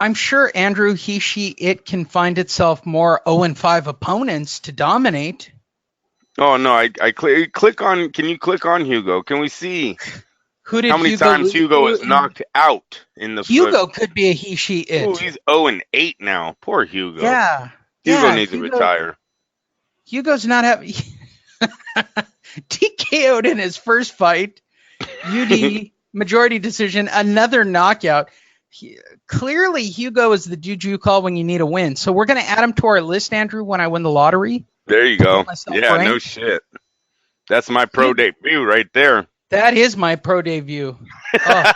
I'm sure, Andrew, it can find itself more 0-5 opponents to dominate. Oh, no, I click on, can you click on Hugo? Can we see how many times Hugo is knocked out in the Hugo could be a it. Ooh, he's 0-8 now. Poor Hugo. Yeah. Hugo needs to retire. Hugo's not having TKO'd in his first fight. UD majority decision, another knockout. Clearly, Hugo is the dude you call when you need a win. So we're going to add him to our list, Andrew, when I win the lottery. There you go. Yeah, no shit. That's my pro debut right there. That is my pro debut. Oh.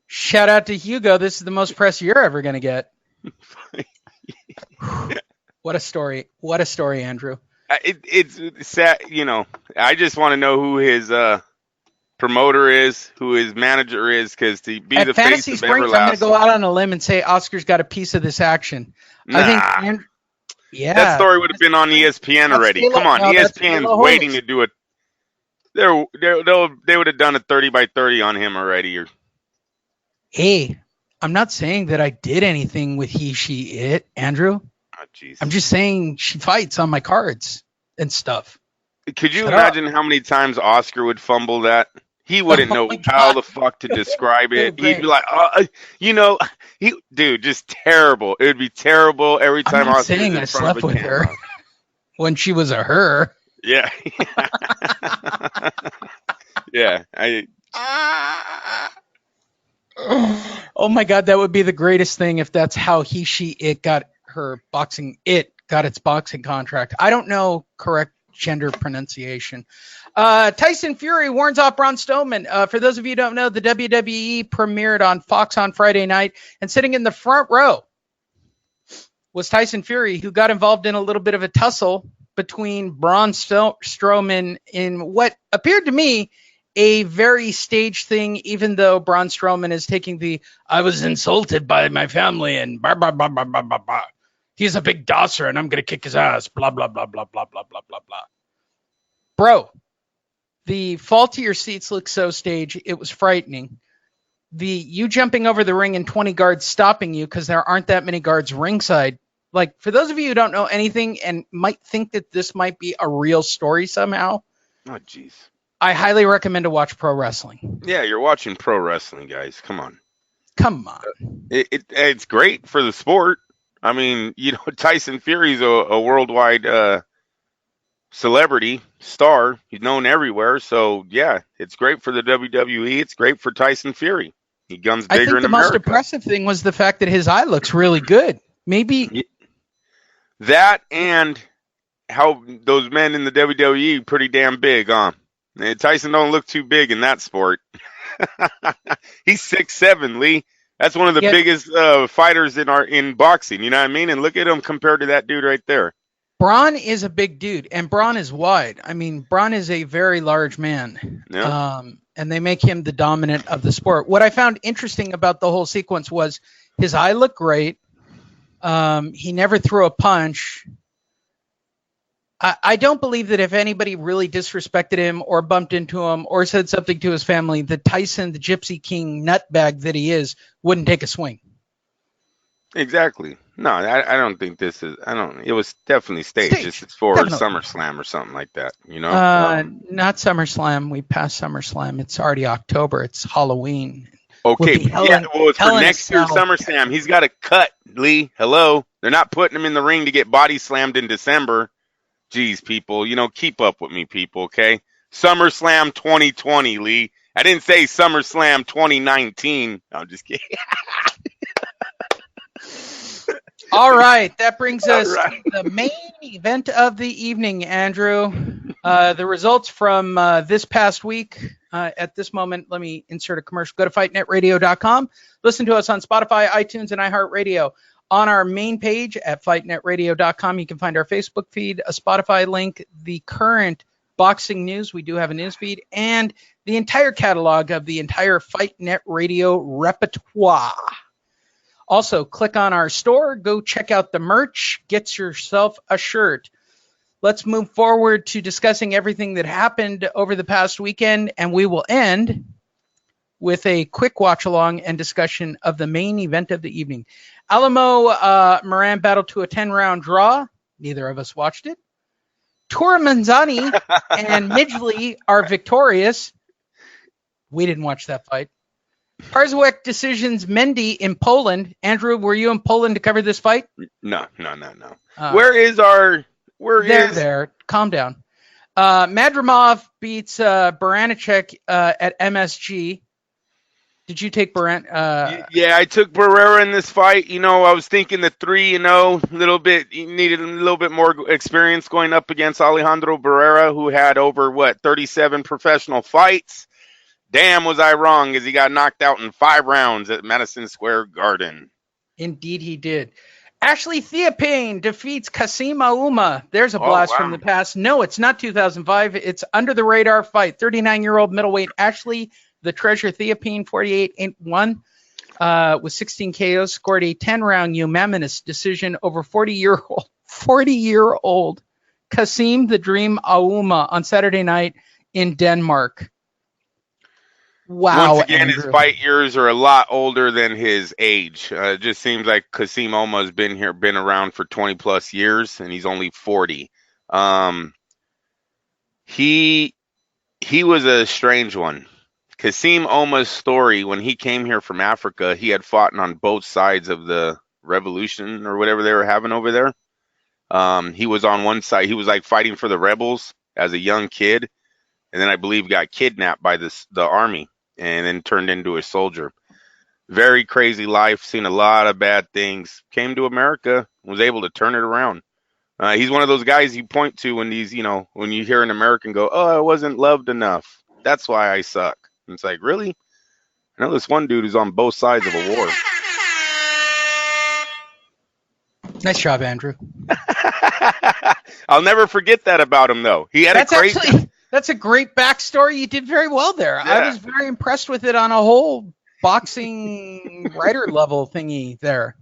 Shout out to Hugo. This is the most press you're ever going to get. What a story. What a story, Andrew. It's sad. I just want to know who his promoter is, who his manager is, because to be the face of Everlast. I'm going to go out on a limb and say Oscar's got a piece of this action. Nah. I think that story would have been on ESPN already. Come on, ESPN's waiting to do it. They would have done a 30-by-30 on him already. Hey, I'm not saying that I did anything with it, Andrew. Oh, Jesus. I'm just saying she fights on my cards and stuff. Could you imagine how many times Oscar would fumble that? He wouldn't know how the fuck to describe it. He'd be like, dude, just terrible. It would be terrible every time. I'm not saying I slept with her when she was a her. Yeah. Yeah. Oh my God, that would be the greatest thing if that's how it got her boxing. It got its boxing contract. I don't know correct gender pronunciation. Tyson Fury warns off Braun Strowman. For those of you who don't know, the WWE premiered on Fox on Friday night, and sitting in the front row was Tyson Fury, who got involved in a little bit of a tussle between Braun Strowman in what appeared to me a very staged thing, even though Braun Strowman is taking I was insulted by my family and blah, blah, blah, blah, blah, blah, blah. He's a big dosser and I'm going to kick his ass, blah, blah, blah, blah, blah, blah, blah, blah, blah. Bro, the fall to your seats looked so staged, it was frightening. You jumping over the ring and 20 guards stopping you because there aren't that many guards ringside Like, for those of you who don't know anything and might think that this might be a real story somehow, Oh, jeez. I highly recommend to watch pro wrestling. Yeah, you're watching pro wrestling, guys. Come on. Come on. It's great for the sport. I mean, Tyson Fury's a worldwide celebrity star. He's known everywhere. So, yeah, it's great for the WWE. It's great for Tyson Fury. He guns bigger in America. I think the most impressive thing was the fact that his eye looks really good. Maybe that, and how those men in the WWE pretty damn big, huh? Tyson don't look too big in that sport. He's 6'7", Lee. That's one of the biggest fighters in boxing. You know what I mean? And look at him compared to that dude right there. Braun is a big dude, and Braun is wide. I mean, Braun is a very large man. Yeah. And they make him the dominant of the sport. What I found interesting about the whole sequence was his eye looked great. He never threw a punch. I don't believe that if anybody really disrespected him or bumped into him or said something to his family, that Tyson, the Gypsy King nutbag that he is, wouldn't take a swing. Exactly. No, I don't think this is. It was definitely staged. This is for SummerSlam or something like that. Not SummerSlam. We passed SummerSlam. It's already October. It's Halloween. Okay, it's for next year's SummerSlam. He's got a cut, Lee. Hello, they're not putting him in the ring to get body slammed in December. Jeez, people, keep up with me, people. Okay, SummerSlam 2020, Lee. I didn't say SummerSlam 2019. No, I'm just kidding. All right, that brings us to the main event of the evening, Andrew. The results from this past week. At this moment, let me insert a commercial. Go to fightnetradio.com. Listen to us on Spotify, iTunes, and iHeartRadio. On our main page at fightnetradio.com, you can find our Facebook feed, a Spotify link, the current boxing news. We do have a news feed, and the entire catalog of the entire Fight Net Radio repertoire. Also, click on our store, go check out the merch, get yourself a shirt. Let's move forward to discussing everything that happened over the past weekend, and we will end with a quick watch-along and discussion of the main event of the evening. Alamo Moran battled to a 10-round draw. Neither of us watched it. Tura Manzani and Midgley are victorious. We didn't watch that fight. Parzawek decisions Mendy in Poland. Andrew, were you in Poland to cover this fight? No. There. Calm down. Madrimov beats Baranicek at MSG. Did you take Barrera? Yeah, I took Barrera in this fight. I was thinking the 3-0, needed a little bit more experience going up against Alejandro Barrera, who had over 37 professional fights. Damn, was I wrong, as he got knocked out in 5 rounds at Madison Square Garden. Indeed, he did. Ashley Theophane defeats Kasim Aouma. There's a blast from the past. No, it's not 2005. It's under the radar fight. 39-year-old middleweight Ashley the Treasure Theophane, 48-1, with 16 KOs, scored a 10-round unanimous decision over 40-year-old Kasim the Dream Aouma on Saturday night in Denmark. Wow. Once again, Andrew. His fight years are a lot older than his age. It just seems like Kasim Aouma has been around for 20 plus years, and he's only 40. He was a strange one. Kasim Aouma's story, when he came here from Africa, he had fought on both sides of the revolution or whatever they were having over there. He was on one side. He was like fighting for the rebels as a young kid, and then I believe got kidnapped by the army and then turned into a soldier. Very crazy life, seen a lot of bad things. Came to America, was able to turn it around. He's one of those guys you point to when when you hear an American go, "Oh, I wasn't loved enough. That's why I suck." And it's like, really? I know this one dude who's on both sides of a war. Nice job, Andrew. I'll never forget that about him, though. He had That's a great backstory. You did very well there. Yeah. I was very impressed with it on a whole boxing writer level thingy there.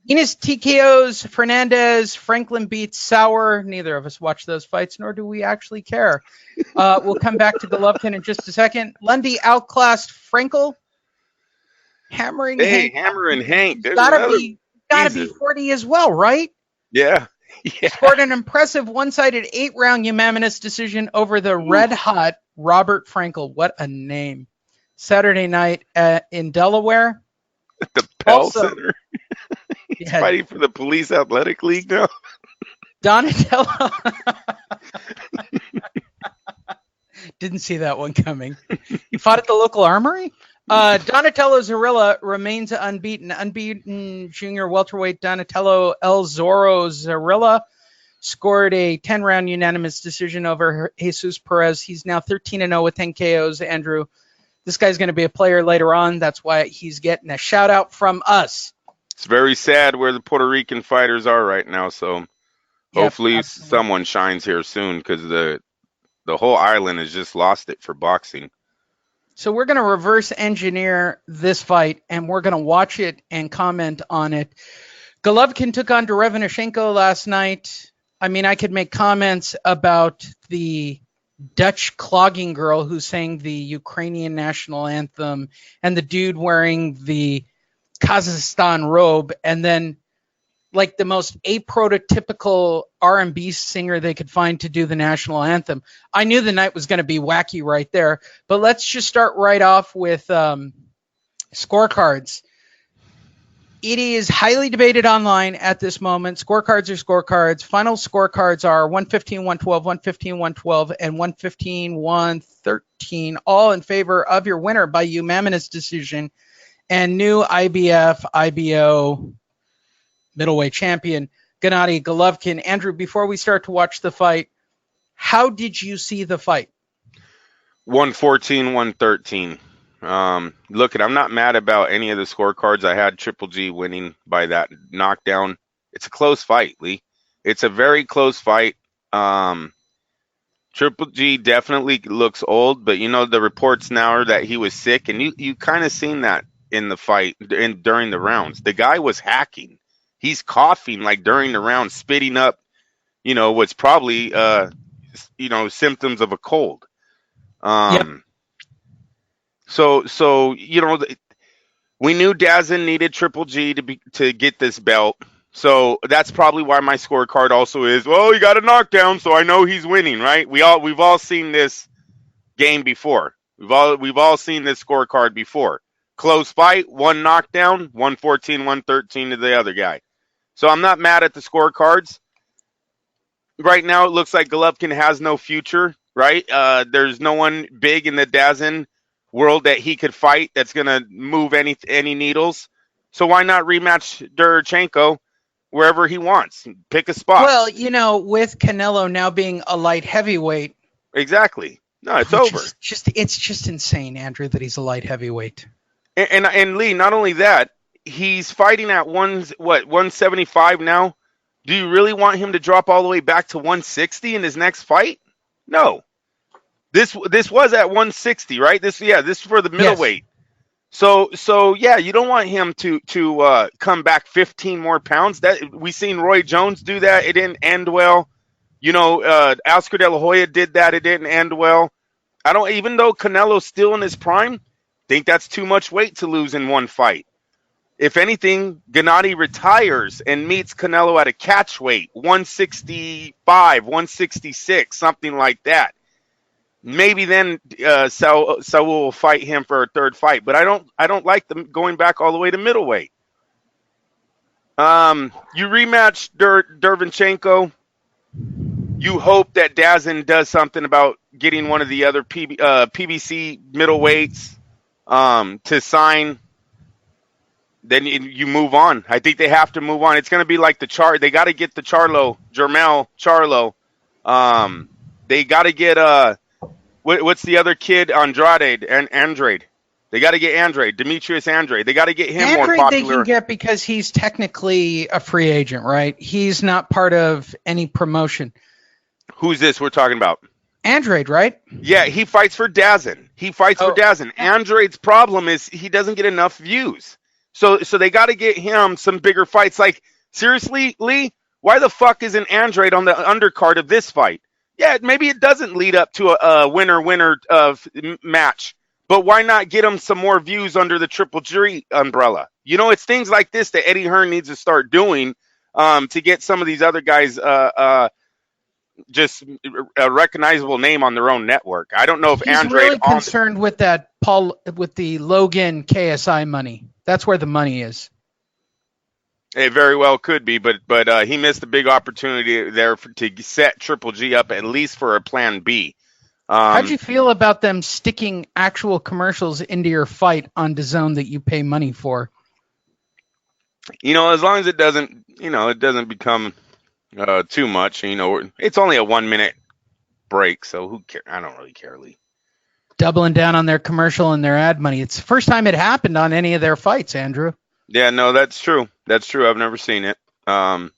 Enos TKOs Fernandez. Franklin beats Sauer. Neither of us watched those fights, nor do we actually care. We'll come back to Golovkin in just a second. Lundy outclassed Frankel. Hammering Hank. Hank. got to be Jesus. 40 as well, right? Yeah. Yeah. Scored an impressive one-sided 8-round unanimous decision over the red-hot Robert Frankel. What a name. Saturday night in Delaware. The Pell Also- Center. He's Yeah. fighting for the Police Athletic League now. Donatello. Didn't see that one coming. He fought at the local armory? Donatello Zarilla remains unbeaten. Unbeaten junior welterweight Donatello El Zorro Zarilla scored a 10-round unanimous decision over Jesus Perez. He's now 13-0 with 10 KOs, Andrew. This guy's going to be a player later on. That's why he's getting a shout-out from us. It's very sad where the Puerto Rican fighters are right now, so hopefully someone shines here soon, because the whole island has just lost it for boxing. So we're going to reverse engineer this fight, and we're going to watch it and comment on it. Golovkin took on Derevyanchenko last night. I mean, I could make comments about the Dutch clogging girl who sang the Ukrainian national anthem and the dude wearing the Kazakhstan robe, and then like the most aprototypical R&B singer they could find to do the national anthem. I knew the night was going to be wacky right there, but let's just start right off with scorecards. It is highly debated online at this moment. Scorecards are scorecards. Final scorecards are 115, 112, 115, 112, and 115, 113, all in favor of your winner by unanimous decision and new IBF, IBO middleweight champion, Gennadiy Golovkin. Andrew, before we start to watch the fight, how did you see the fight? 114, 113. Look, I'm not mad about any of the scorecards. I had Triple G winning by that knockdown. It's a close fight, Lee. It's a very close fight. Triple G definitely looks old, but the reports now are that he was sick, and you kind of seen that in the fight during the rounds. The guy was hacking. He's coughing like during the round, spitting up, what's probably, symptoms of a cold. Yep. So we knew Dazin needed Triple G to get this belt. So that's probably why my scorecard also is, well, he got a knockdown, so I know he's winning, right? We've all seen this game before. We've all seen this scorecard before. Close fight, one knockdown, 114, 113 to the other guy. So I'm not mad at the scorecards. Right now, it looks like Golovkin has no future, right? There's no one big in the Dazin world that he could fight that's going to move any needles. So why not rematch Derevyanchenko wherever he wants? Pick a spot. Well, with Canelo now being a light heavyweight. Exactly. No, it's over. It's just insane, Andrew, that he's a light heavyweight. And Lee, not only that, he's fighting at 175 now. Do you really want him to drop all the way back to 160 in his next fight? No. This was at 160, right? This is for the middleweight. Yes. So you don't want him to come back 15 more pounds. That we seen Roy Jones do that. It didn't end well. Oscar De La Hoya did that. It didn't end well. Even though Canelo's still in his prime, think that's too much weight to lose in one fight. If anything, Gennadiy retires and meets Canelo at a catch weight, 165, 166, something like that. Maybe then Saul will fight him for a third fight, but I don't like them going back all the way to middleweight. You rematch Derevyanchenko. You hope that Dazin does something about getting one of the other PBC middleweights to sign. Then you move on. I think they have to move on. It's going to be like they got to get the Jermell Charlo. They got to get what's the other kid? Andrade. They got to get Andrade, Demetrius Andrade. They got to get him more popular. Andrade they can get because he's technically a free agent, right? He's not part of any promotion. Who's this we're talking about? Andrade, right? Yeah, he fights for Dazin. For Dazin. Andrade's problem is he doesn't get enough views. So they got to get him some bigger fights. Like, seriously, Lee, why the fuck isn't Andrade on the undercard of this fight? Yeah, maybe it doesn't lead up to a winner match. But why not get him some more views under the Triple G umbrella? You know, it's things like this that Eddie Hearn needs to start doing to get some of these other guys just a recognizable name on their own network. I don't know if He's Andre really concerned with that with the Logan KSI money. That's where the money is. It very well could be, but he missed a big opportunity there to set Triple G up at least for a plan B. How'd you feel about them sticking actual commercials into your fight on DAZN that you pay money for? You know, as long as it doesn't become too much. You know, it's only a 1 minute break, so who cares? I don't really care, Lee. Doubling down on their commercial and their ad money. It's the first time it happened on any of their fights, Andrew. Yeah, no, that's true. That's true. I've never seen it. Yeah,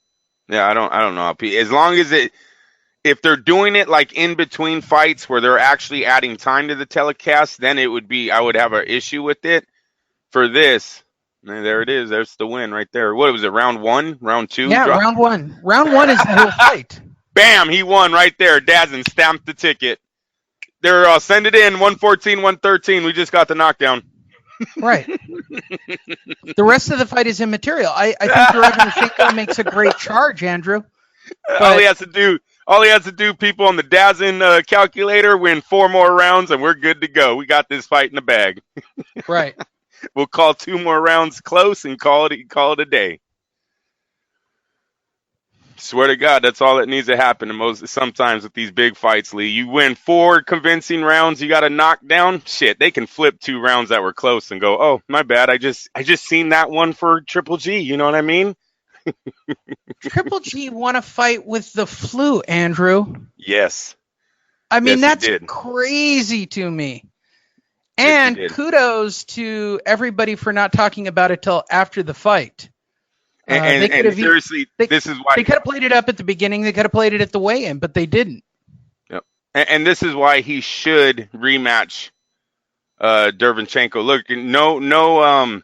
I don't know. As long as if they're doing it like in between fights where they're actually adding time to the telecast, then I would have an issue with it. For this, there it is. There's the win right there. What was it? Round 1? Round 2? Yeah, round 1. Round 1 is the whole fight. Bam! He won right there. Dazn stamped the ticket. They're send it in 114, 113. We just got the knockdown. Right. The rest of the fight is immaterial. I think Derevyanchenko makes a great charge, Andrew. All he has to do, people on the Dazn calculator, win 4 more rounds, and we're good to go. We got this fight in the bag. Right. We'll call 2 more rounds close and call it a day. Swear to God, that's all that needs to happen. Sometimes with these big fights, Lee, you win 4 convincing rounds, you got a knockdown. Shit, they can flip 2 rounds that were close and go, "Oh, my bad. I just seen that one for Triple G." You know what I mean? Triple G won a fight with the flu, Andrew. Yes. I mean, yes, that's crazy to me. And yes, kudos to everybody for not talking about it till after the fight. And seriously, this is why they could have played it up at the beginning. They could have played it at the weigh-in, but they didn't. Yep. And this is why he should rematch Derevyanchenko. Look, no,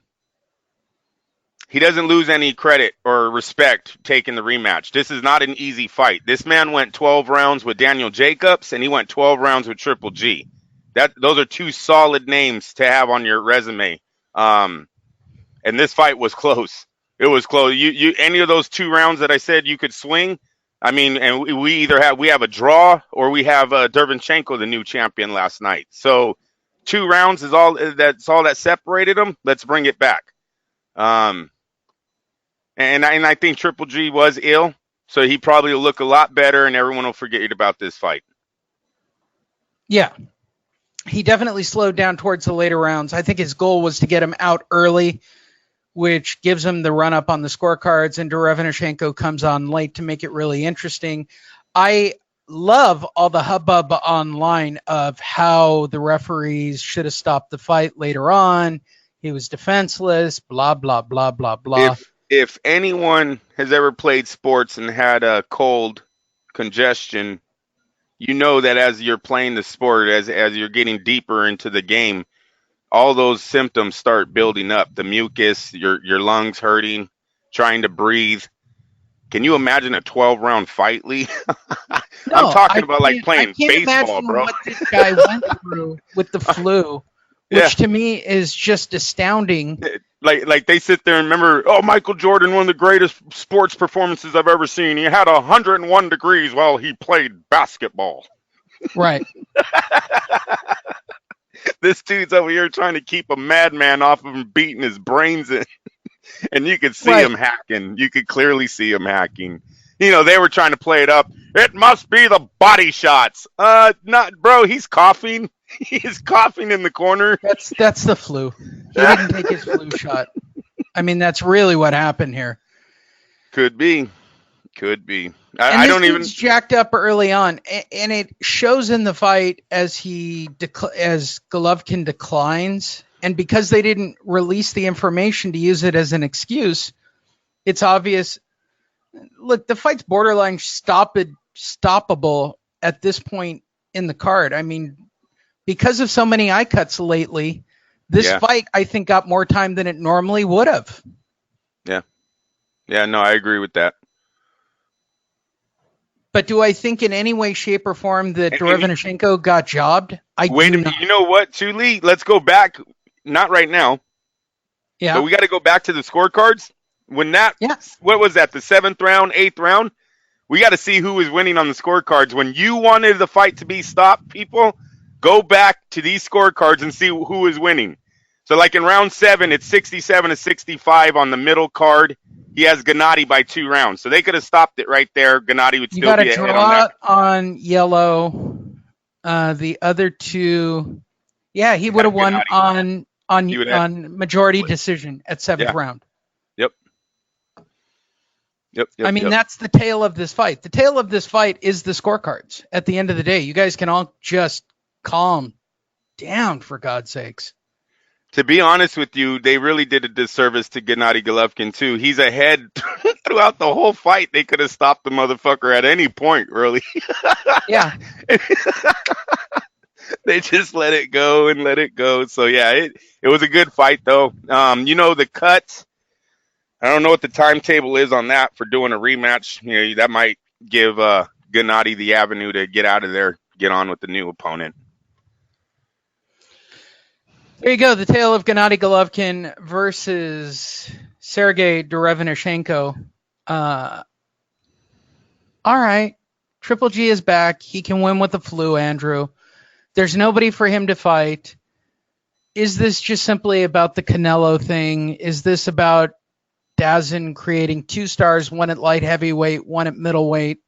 he doesn't lose any credit or respect taking the rematch. This is not an easy fight. This man went 12 rounds with Daniel Jacobs, and he went 12 rounds with Triple G. Those are 2 solid names to have on your resume. And this fight was close. It was close. You any of those 2 rounds that I said you could swing, I mean, and we either have a draw or we have Derevyanchenko, the new champion last night. So 2 rounds is all that separated them. Let's bring it back. And I think Triple G was ill, so he probably will look a lot better, and everyone will forget about this fight. Yeah. He definitely slowed down towards the later rounds. I think his goal was to get him out early, which gives him the run-up on the scorecards, and Derevyanchenko comes on late to make it really interesting. I love all the hubbub online of how the referees should have stopped the fight later on. He was defenseless, blah, blah, blah, blah, blah. If anyone has ever played sports and had a cold, congestion, you know that as you're playing the sport, as you're getting deeper into the game, all those symptoms start building up. The mucus, your lungs hurting, trying to breathe. Can you imagine a 12-round fight, Lee? No, I'm talking about like playing baseball, bro. What this guy went through with the flu, which to me is just astounding. Like they sit there and remember, oh, Michael Jordan, one of the greatest sports performances I've ever seen. He had 101 degrees while he played basketball. Right. This dude's over here trying to keep a madman off of him, beating his brains in. And you could see him hacking. You could clearly see him hacking. You know, they were trying to play it up. It must be the body shots. Not, bro, he's coughing. He's coughing in the corner. That's the flu. He didn't take his flu shot. I mean, that's really what happened here. Could be. I don't even. He's jacked up early on, and it shows in the fight as Golovkin declines, and because they didn't release the information to use it as an excuse, it's obvious. Look, the fight's borderline stoppable at this point in the card. I mean, because of so many eye cuts lately, this fight I think got more time than it normally would have. Yeah, no, I agree with that. But do I think in any way, shape, or form that Derevyanchenko got jobbed? Wait a minute. You know what, too, Lee? Let's go back. Not right now. Yeah. But we got to go back to the scorecards. When that, what was that, the 7th round, 8th round? We got to see who was winning on the scorecards. When you wanted the fight to be stopped, people, go back to these scorecards and see who was winning. So, like in round 7, it's 67-65 on the middle card. He has Gennadiy by 2 rounds. So they could have stopped it right there. Gennadiy would still be ahead on that. You got a draw on yellow. The other 2, he would have won on majority decision at 7th round. Yep. That's the tale of this fight. The tale of this fight is the scorecards. At the end of the day, you guys can all just calm down, for God's sakes. To be honest with you, they really did a disservice to Gennadiy Golovkin, too. He's ahead throughout the whole fight. They could have stopped the motherfucker at any point, really. Yeah. They just let it go and let it go. So, it was a good fight, though. The cuts, I don't know what the timetable is on that for doing a rematch. That might give Gennadiy the avenue to get out of there, get on with the new opponent. There you go. The tale of Gennadiy Golovkin versus Sergiy Derevyanchenko. All right. Triple G is back. He can win with the flu, Andrew. There's nobody for him to fight. Is this just simply about the Canelo thing? Is this about Dazin creating 2 stars, one at light heavyweight, one at middleweight?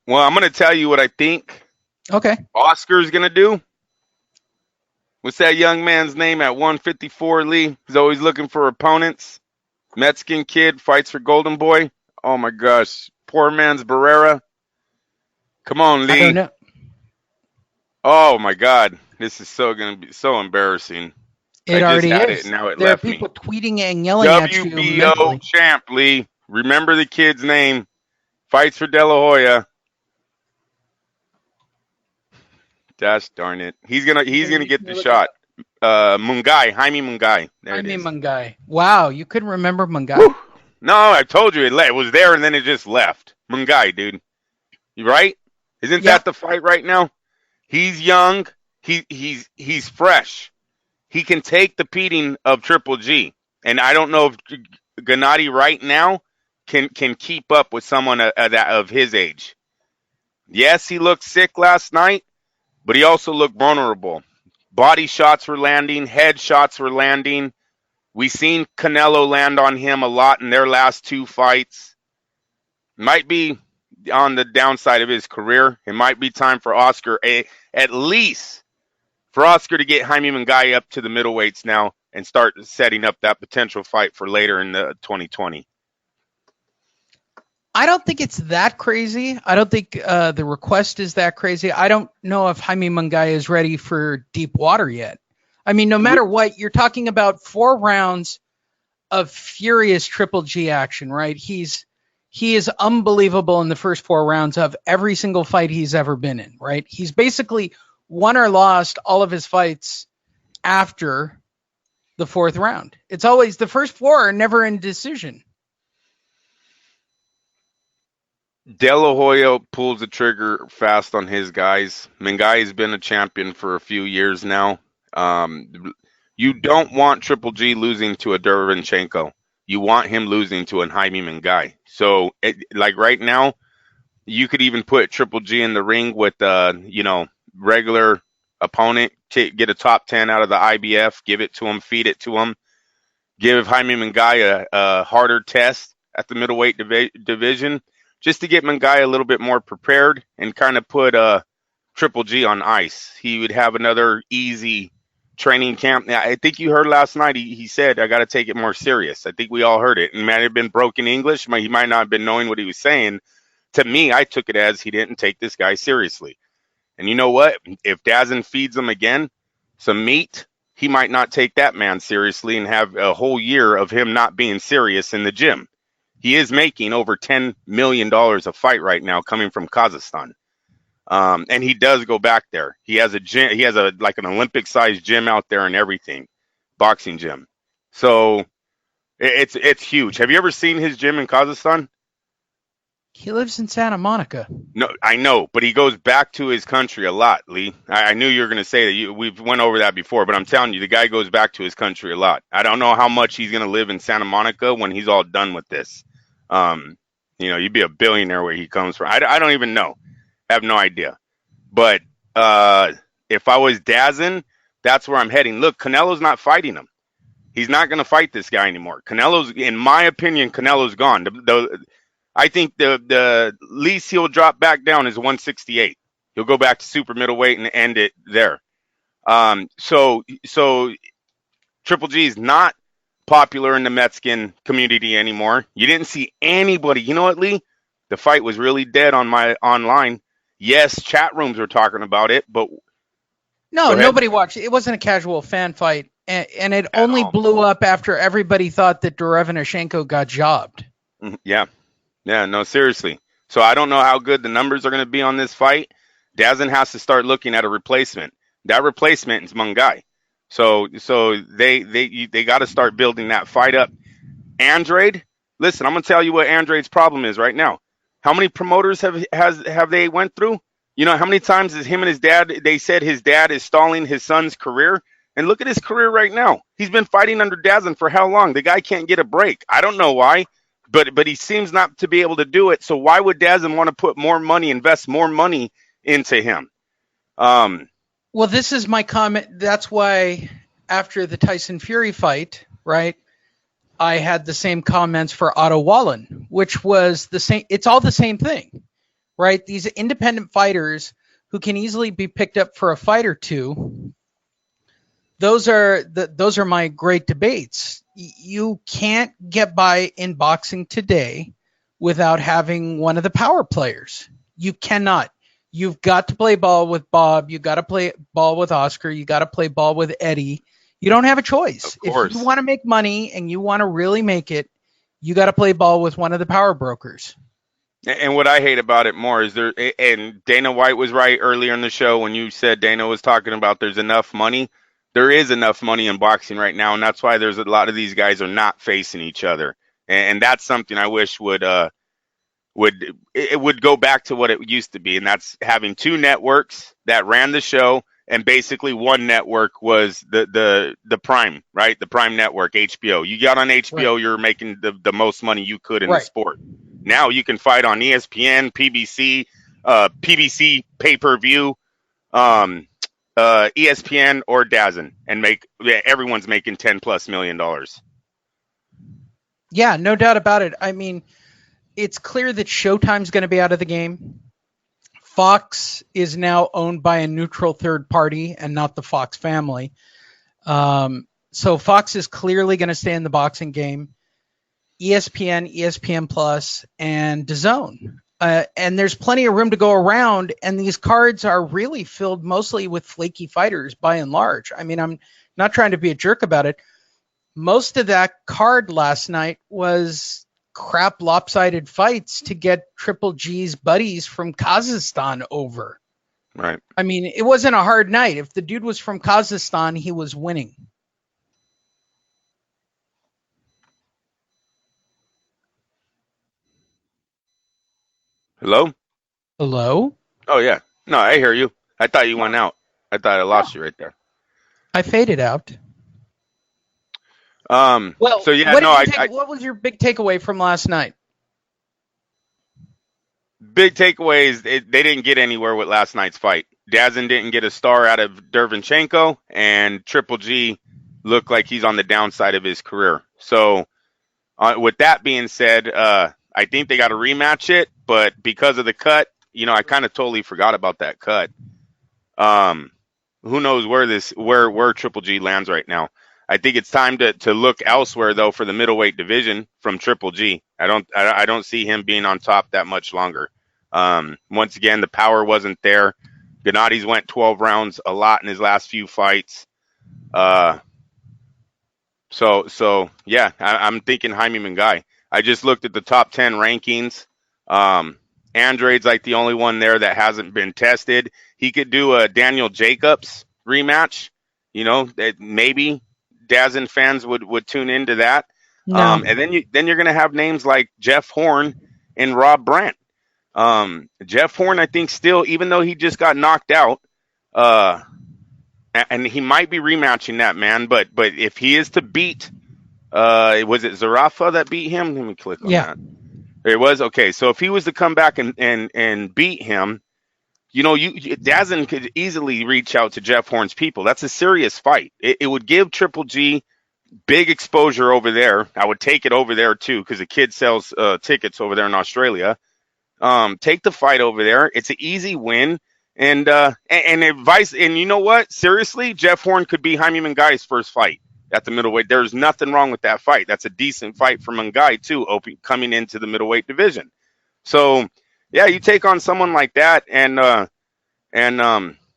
Well, I'm going to tell you what I think. Okay. Oscar's going to do. What's that young man's name at 154, Lee? He's always looking for opponents. Mexican kid, fights for Golden Boy. Oh, my gosh. Poor man's Barrera. Come on, Lee. I don't know. Oh, my God. This is going to be so embarrassing. It already is. And now it there left are people me. tweeting and yelling at you. WBO champ, Lee. Remember the kid's name. Fights for De La Hoya. Gosh darn it. He's gonna get the shot. Jaime Mungai. Mungai. Wow, you couldn't remember Mungai? Woo. No, I told you it was there and then it just left. Mungai, dude. You right? Isn't that the fight right now? He's young. He's fresh. He can take the beating of Triple G. And I don't know if Gennadiy right now can keep up with someone of his age. Yes, he looked sick last night. But he also looked vulnerable. Body shots were landing. Head shots were landing. We seen Canelo land on him a lot in their last 2 fights. Might be on the downside of his career. It might be time for Oscar, at least for Oscar to get Jaime Mungai up to the middleweights now and start setting up that potential fight for later in the 2020. I don't think it's that crazy. I don't think the request is that crazy. I don't know if Jaime Mungai is ready for deep water yet. I mean, no matter what, you're talking about 4 rounds of furious Triple G action, right? He is unbelievable in the first 4 rounds of every single fight he's ever been in, right? He's basically won or lost all of his fights after the 4th round. It's always the first 4 are never in decision. De La Hoya pulls the trigger fast on his guys. Mungai has been a champion for a few years now. You don't want Triple G losing to a Derevyanchenko. You want him losing to a Jaime Mungai. So, like right now, you could even put Triple G in the ring with regular opponent, get a top 10 out of the IBF, give it to him, feed it to him, give Jaime Mungai a harder test at the middleweight division, just to get Mungai a little bit more prepared and kind of put Triple G on ice. He would have another easy training camp. Now, I think you heard last night, he said, I got to take it more serious. I think we all heard it. It might have been broken English. He might not have been knowing what he was saying. To me, I took it as he didn't take this guy seriously. And you know what? If Dazin feeds him again some meat, he might not take that man seriously and have a whole year of him not being serious in the gym. He is making over $10 million a fight right now coming from Kazakhstan. And he does go back there. He has a gym. He has like an Olympic-sized gym out there and everything, boxing gym. So it's huge. Have you ever seen his gym in Kazakhstan? He lives in Santa Monica. No, I know, but he goes back to his country a lot, Lee. I knew you were going to say that. We've went over that before, but I'm telling you, the guy goes back to his country a lot. I don't know how much he's going to live in Santa Monica when he's all done with this. You'd be a billionaire where he comes from. I don't even know. I have no idea. But if I was Dazin, that's where I'm heading. Look, Canelo's not fighting him. He's not going to fight this guy anymore. In my opinion, Canelo's gone. I think the least he'll drop back down is 168. He'll go back to super middleweight and end it there. So Triple G is not popular in the Mexican community anymore. You didn't see anybody. You know what, Lee? The fight was really dead on my online. Yes, chat rooms were talking about it, but no, nobody watched. It wasn't a casual fan fight, and it only blew up after everybody thought that Derevyanchenko got jobbed. Yeah. Yeah, no, seriously. So I don't know how good the numbers are going to be on this fight. Dazin has to start looking at a replacement. That replacement is Mungai. So they got to start building that fight up. Andrade, listen, I'm going to tell you what Andrade's problem is right now. How many promoters have they went through? You know, how many times is him and his dad, they said his dad is stalling his son's career? And look at his career right now. He's been fighting under Dazin for how long? The guy can't get a break. I don't know why. But he seems not to be able to do it. So why would Dazin want to put more money, invest more money into him? Well, this is my comment. That's why after the Tyson Fury fight, right, I had the same comments for Otto Wallen, which was the same. It's all the same thing, right? These independent fighters who can easily be picked up for a fight or two. Those are my great debates. You can't get by in boxing today without having one of the power players. You cannot. You've got to play ball with Bob. You got to play ball with Oscar. You got to play ball with Eddie. You don't have a choice. If you want to make money and you want to really make it, you got to play ball with one of the power brokers. And what I hate about it more is and Dana White was right earlier in the show when you said Dana was talking about there's enough money. There is enough money in boxing right now, and that's why there's a lot of these guys are not facing each other. And that's something I wish would go back to what it used to be, and that's having two networks that ran the show, and basically one network was the Prime, right? The Prime network, HBO. You got on HBO, right. You're making the most money you could in the sport. Now you can fight on ESPN, PBC, PBC pay-per-view, ESPN or Dazin, and everyone's making $10+ million. Yeah, no doubt about it. I mean, it's clear that Showtime's going to be out of the game. Fox is now owned by a neutral third party and not the Fox family. So Fox is clearly going to stay in the boxing game. ESPN, ESPN Plus, and DAZN. And there's plenty of room to go around, and these cards are really filled mostly with flaky fighters by and large. I mean, I'm not trying to be a jerk about it. Most of that card last night was crap lopsided fights to get Triple G's buddies from Kazakhstan over. Right. I mean, it wasn't a hard night. If the dude was from Kazakhstan, he was winning. Hello? Hello? Oh, yeah. No, I hear you. I thought you went out. I thought I lost you right there. I faded out. Well, so yeah, what was your big takeaway from last night? Big takeaway is they didn't get anywhere with last night's fight. Dazin didn't get a star out of Derevyanchenko, and Triple G looked like he's on the downside of his career. So with that being said, I think they got to rematch it, but because of the cut, I kind of totally forgot about that cut. Who knows where Triple G lands right now. I think it's time to look elsewhere though for the middleweight division from Triple G. I don't see him being on top that much longer. Once again, the power wasn't there. Gennadiy went 12 rounds a lot in his last few fights. So yeah, I'm thinking Jaime Mungai. I just looked at the top 10 rankings. Andrade's like the only one there that hasn't been tested. He could do a Daniel Jacobs rematch. That maybe Dazin fans would tune into that. No. And then you're going to have names like Jeff Horn and Rob Brandt. Jeff Horn, I think still, even though he just got knocked out, and he might be rematching that, man. But if he is to beat, was it Zarafa that beat him? Let me click on that. It was okay. So if he was to come back and beat him, Dazin could easily reach out to Jeff Horn's people. That's a serious fight. It would give Triple G big exposure over there. I would take it over there too, because the kid sells tickets over there in Australia. Take the fight over there. It's an easy win. And advice. And you know what? Seriously, Jeff Horn could be Jaime Mungai's first fight at the middleweight. There's nothing wrong with that fight. That's a decent fight for Mungai too, coming into the middleweight division. So yeah, you take on someone like that and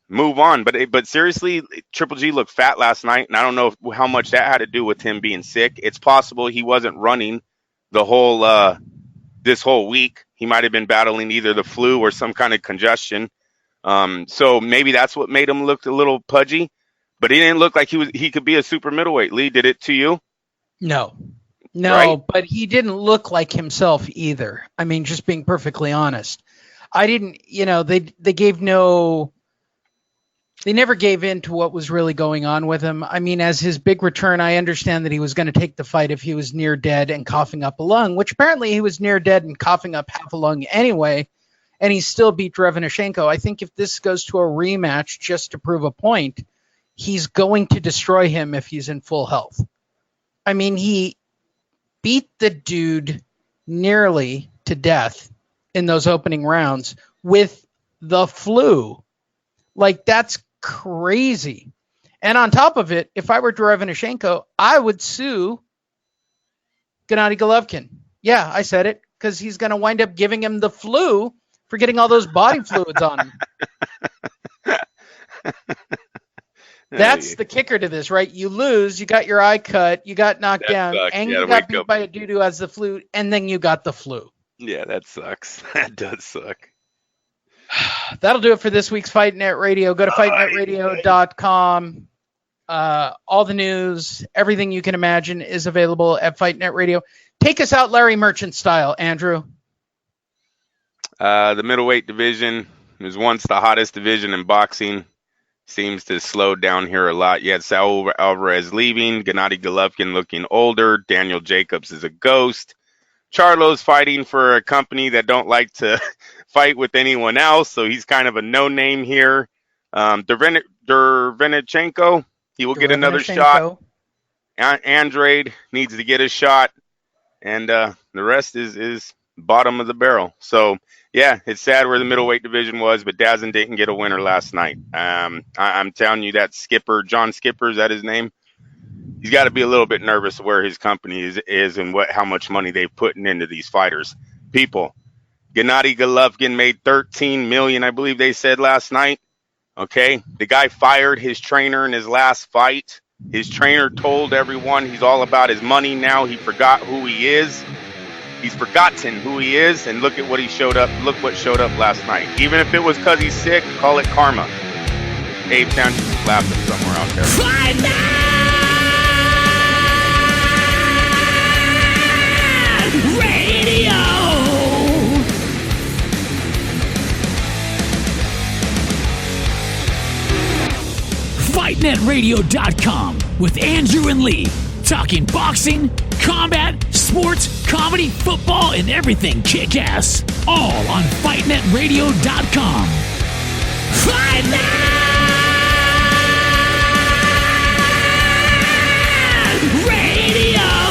move on. But seriously, Triple G looked fat last night, and I don't know how much that had to do with him being sick. It's possible he wasn't running the whole this whole week. He might have been battling either the flu or some kind of congestion. So maybe that's what made him look a little pudgy. But he didn't look like he could be a super middleweight. Lee, did it to you? No, Right? but he didn't look like himself either. I mean, just being perfectly honest, I didn't, they never gave in to what was really going on with him. I mean, as his big return, I understand that he was going to take the fight if he was near dead and coughing up a lung, which apparently he was near dead and coughing up half a lung anyway, and he still beat Derevyanchenko. I think if this goes to a rematch just to prove a point, he's going to destroy him if he's in full health. I mean, he beat the dude nearly to death in those opening rounds with the flu. Like, that's crazy. And on top of it, if I were Derevyanchenko, I would sue Gennadiy Golovkin. Yeah, I said it, because he's going to wind up giving him the flu for getting all those body fluids on him. That's the kicker to this, right? You lose, you got your eye cut, you got knocked down, and you got beat by a dude who has the flu, and then you got the flu. Yeah, that sucks. That does suck. That'll do it for this week's Fight Net Radio. Go to fightnetradio.com. All the news, everything you can imagine is available at Fight Net Radio. Take us out Larry Merchant style, Andrew. The middleweight division was once the hottest division in boxing. Seems to slow down here a lot. You had Saul Alvarez leaving, Gennadiy Golovkin looking older, Daniel Jacobs is a ghost. Charlo's fighting for a company that don't like to fight with anyone else, so he's kind of a no-name here. Derevyanchenko, he will get another shot. Andrade needs to get a shot, and the rest is bottom of the barrel. So, yeah, it's sad where the middleweight division was, but Dazin didn't get a winner last night. I'm telling you that Skipper, John Skipper, is that his name? He's got to be a little bit nervous where his company is and how much money they've put into these fighters. People, Gennadiy Golovkin made $13 million, I believe they said last night. Okay, the guy fired his trainer in his last fight. His trainer told everyone he's all about his money now. He forgot who he is. He's forgotten who he is, and look at what he showed up. Look what showed up last night. Even if it was because he's sick, call it karma. Abe Sanchez is laughing somewhere out there. Fight Net Radio. FightNetRadio.com with Andrew and Lee. Talking boxing, combat, sports, comedy, football, and everything kick-ass. All on FightNetRadio.com. Fight Net Radio!